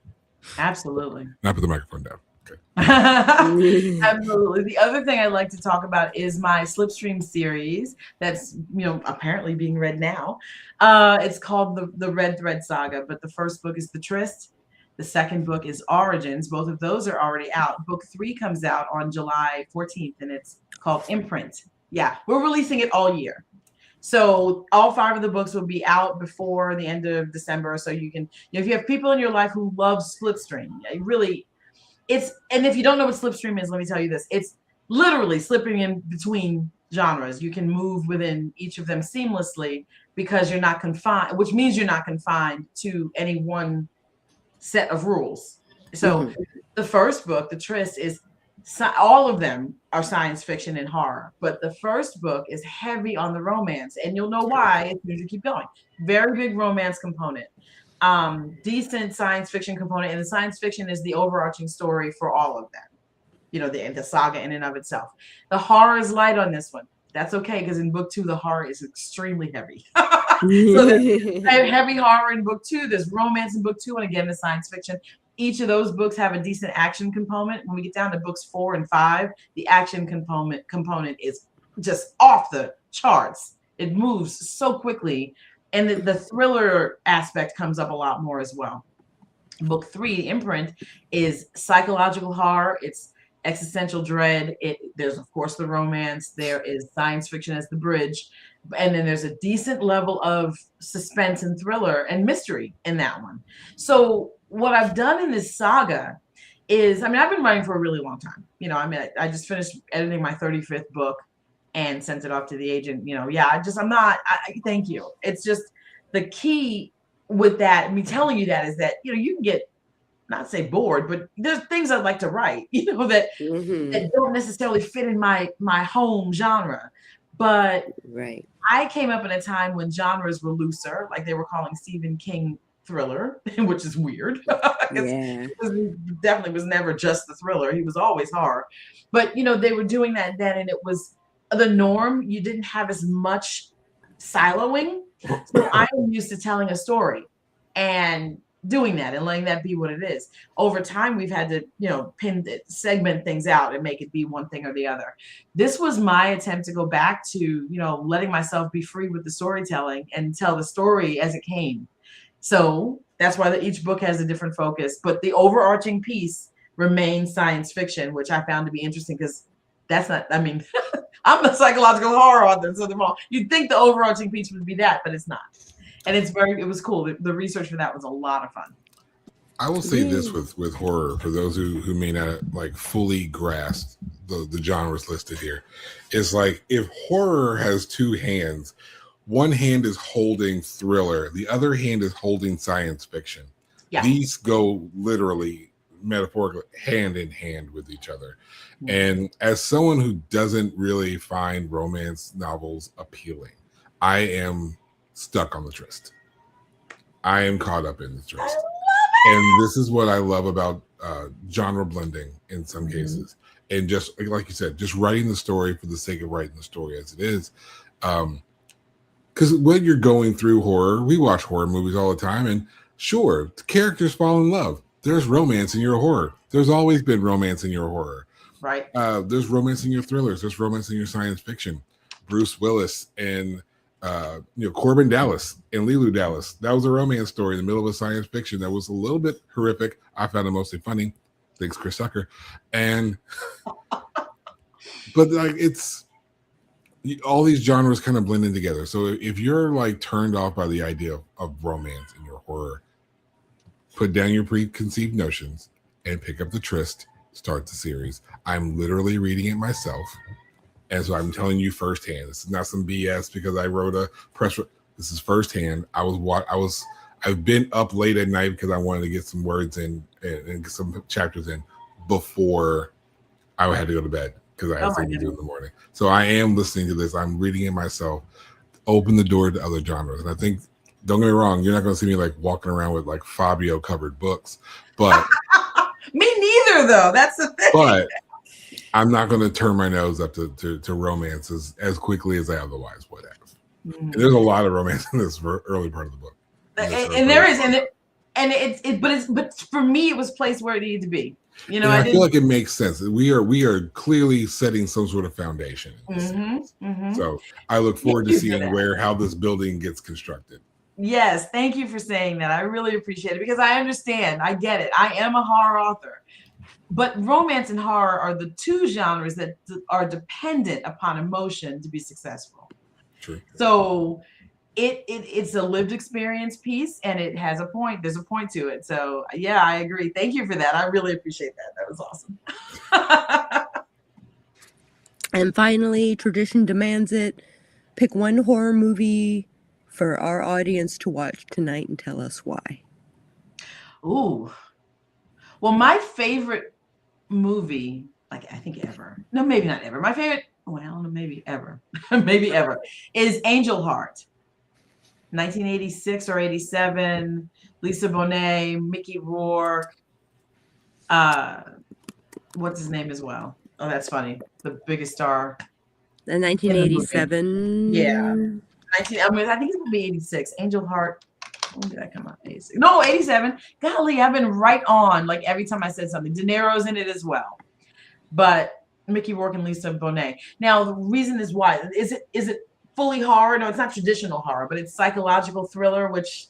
Absolutely. Now put the microphone down. Okay. Absolutely. The other thing I'd like to talk about is my Slipstream series that's apparently being read now. It's called the Red Thread Saga, but the first book is The Tryst. The second book is Origins. Both of those are already out. Book 3 comes out on July 14th, and it's called Imprint. Yeah, we're releasing it all year. So all 5 of the books will be out before the end of December. So you can, if you have people in your life who love Slipstream, really, and if you don't know what Slipstream is, let me tell you this. It's literally slipping in between genres. You can move within each of them seamlessly because you're not confined, which means you're not confined to any one set of rules. So the first book, The Tryst, is all of them are science fiction and horror, but the first book is heavy on the romance, and you'll know why as you keep going. Very big romance component, decent science fiction component, and the science fiction is the overarching story for all of them. The saga in and of itself. The horror is light on this one. That's okay, because in book 2 the horror is extremely heavy. So there's heavy horror in book 2. There's romance in book 2, and again the science fiction. Each of those books have a decent action component. When we get down to books 4 and 5, the action component is just off the charts. It moves so quickly, and the thriller aspect comes up a lot more as well. Book 3, Imprint, is psychological horror. It's existential dread. There's of course the romance. There is science fiction as the bridge, and then there's a decent level of suspense and thriller and mystery in that one. So what I've done in this saga is, I've been writing for a really long time. I just finished editing my 35th book. and sent it off to the agent. Thank you. It's just the key with that, me telling you that is that, you can get, not say bored, but there's things I'd like to write, that don't necessarily fit in my home genre. But right. I came up in a time when genres were looser, like they were calling Stephen King thriller, which is weird. Yeah. He definitely was never just the thriller. He was always horror. But, they were doing that then, and it was the norm. You didn't have as much siloing. So I am used to telling a story and doing that and letting that be what it is. Over time, we've had to, segment things out and make it be one thing or the other. This was my attempt to go back to, letting myself be free with the storytelling and tell the story as it came. So that's why each book has a different focus, but the overarching piece remains science fiction, which I found to be interesting because that's not, I'm a psychological horror author, so you'd think the overarching piece would be that, but it's not. And it was cool. The research for that was a lot of fun. I will say this with horror, for those who may not fully grasp the genres listed here, is if horror has two hands, one hand is holding thriller, the other hand is holding science fiction. Yeah. These go literally, metaphorically, hand in hand with each other. Mm-hmm. And as someone who doesn't really find romance novels appealing, I am stuck on the tryst. I am caught up in the tryst. And this is what I love about genre blending in some cases. And just like you said, just writing the story for the sake of writing the story as it is. Because when you're going through horror, we watch horror movies all the time. And sure, the characters fall in love. There's romance in your horror. There's always been romance in your horror. Right. There's romance in your thrillers. There's romance in your science fiction. Bruce Willis and Corbin Dallas and Leeloo Dallas. That was a romance story in the middle of a science fiction that was a little bit horrific. I found it mostly funny. Thanks, Chris Tucker. And but it's all these genres kind of blending together. So if you're turned off by the idea of romance in your horror, put down your preconceived notions and pick up the tryst. Start the series. I'm literally reading it myself. And so I'm telling you firsthand. This is not some BS because I wrote a press. This is firsthand. I've been up late at night because I wanted to get some words in and get some chapters in before I had to go to bed because I had something to do in the morning. So I am listening to this. I'm reading it myself. Open the door to other genres. And I think, don't get me wrong, you're not going to see me walking around with Fabio covered books, but me neither, though. That's the thing. But I'm not going to turn my nose up to romances as quickly as I otherwise would have. Mm-hmm. There's a lot of romance in this early part of the book. And there is, but for me, it was placed where it needed to be. I feel like it makes sense. We are clearly setting some sort of foundation. So I look forward to seeing how this building gets constructed. Yes, thank you for saying that. I really appreciate it because I understand. I get it. I am a horror author. But romance and horror are the two genres that are dependent upon emotion to be successful. True. So it's a lived experience piece, and it has a point. There's a point to it. So yeah, I agree. Thank you for that. I really appreciate that. That was awesome. And finally, tradition demands it. Pick one horror movie for our audience to watch tonight and tell us why. Ooh. Well, my favorite movie, I think ever. No, maybe not ever. My favorite, maybe ever. maybe ever, is Angel Heart. 1986 or 87. Lisa Bonet, Mickey Rourke. What's his name as well? Oh, that's funny. The biggest star. The 1987. Yeah. I think it would be 86. Angel Heart. When did that come out? 86. No, 87. Golly, I've been right on. Every time I said something. De Niro's in it as well. But Mickey Rourke and Lisa Bonet. Now, the reason is why. Is it fully horror? No, it's not traditional horror, but it's psychological thriller, which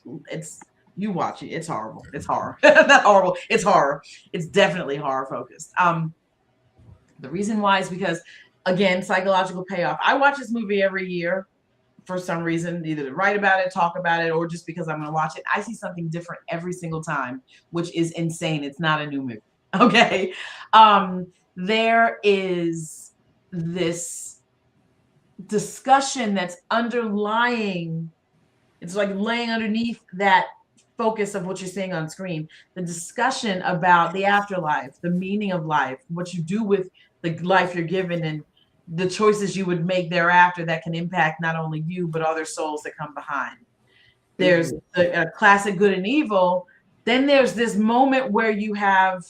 you watch it. It's horrible. It's horror. Not horrible. It's horror. It's definitely horror focused. The reason why is because, again, psychological payoff. I watch this movie every year. For some reason, either to write about it, talk about it, or just because I'm going to watch it. I see something different every single time, which is insane. It's not a new movie. Okay. There is this discussion that's underlying, it's like laying underneath that focus of what you're seeing on screen, the discussion about the afterlife, the meaning of life, what you do with the life you're given, and the choices you would make thereafter that can impact not only you, but other souls that come behind. There's a classic good and evil. Then there's this moment where you have,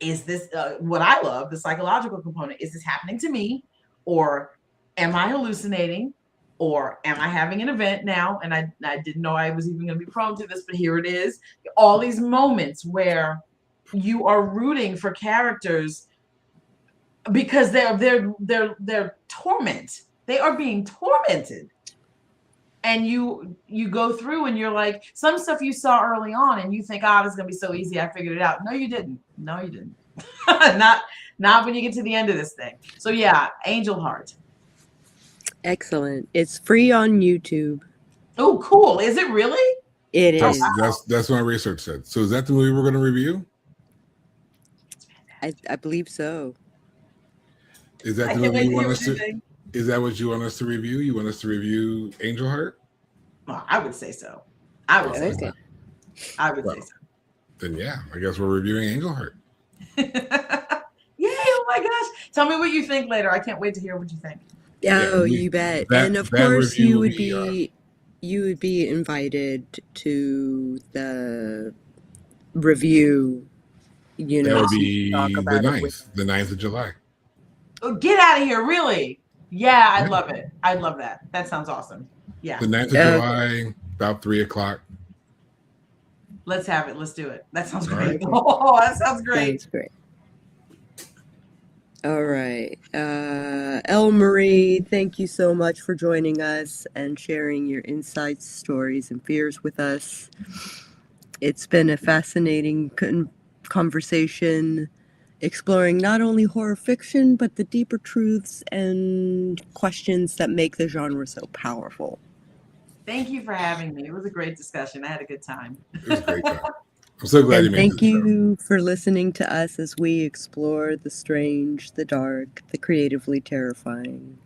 is this what I love, the psychological component? Is this happening to me? Or am I hallucinating? Or am I having an event now? And I didn't know I was even going to be prone to this, but here it is. All these moments where you are rooting for characters because they're torment. They are being tormented. And you go through and you're like, some stuff you saw early on and you think, this is going to be so easy, I figured it out. No, you didn't. No, you didn't. Not when you get to the end of this thing. So yeah, Angel Heart. Excellent. It's free on YouTube. Oh, cool. Is it really? It is. That's what my research said. So is that the movie we're going to review? I believe so. Is that the movie you want us to? Is that what you want us to review? You want us to review Angel Heart? Well, I would say so. I would say so. Then yeah, I guess we're reviewing Angel Heart. Yay! Oh my gosh! Tell me what you think later. I can't wait to hear what you think. Oh, you bet. And of course, you would be invited to the review. You know, that would be the 9th of July. Oh, get out of here! Really? Yeah, I love it. I love that. That sounds awesome. Yeah. The 9th of July, about 3:00. Let's have it. Let's do it. That sounds great. Oh, that sounds great. Sounds great. All right. Elle Marie, thank you so much for joining us and sharing your insights, stories, and fears with us. It's been a fascinating conversation, exploring not only horror fiction, but the deeper truths and questions that make the genre so powerful. Thank you for having me. It was a great discussion. I had a good time. It was a great time. I'm so glad you made it. Thank you for listening to us as we explore the strange, the dark, the creatively terrifying.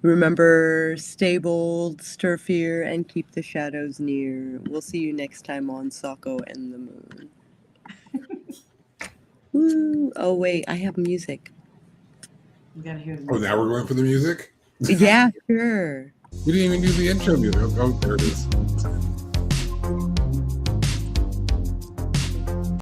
Remember, stay bold, stir fear, and keep the shadows near. We'll see you next time on Sako and the Moon. Woo. Oh, wait, I have music. We gotta hear the music. Oh, now we're going for the music? Yeah, sure. We didn't even do the intro music. Oh, there it is.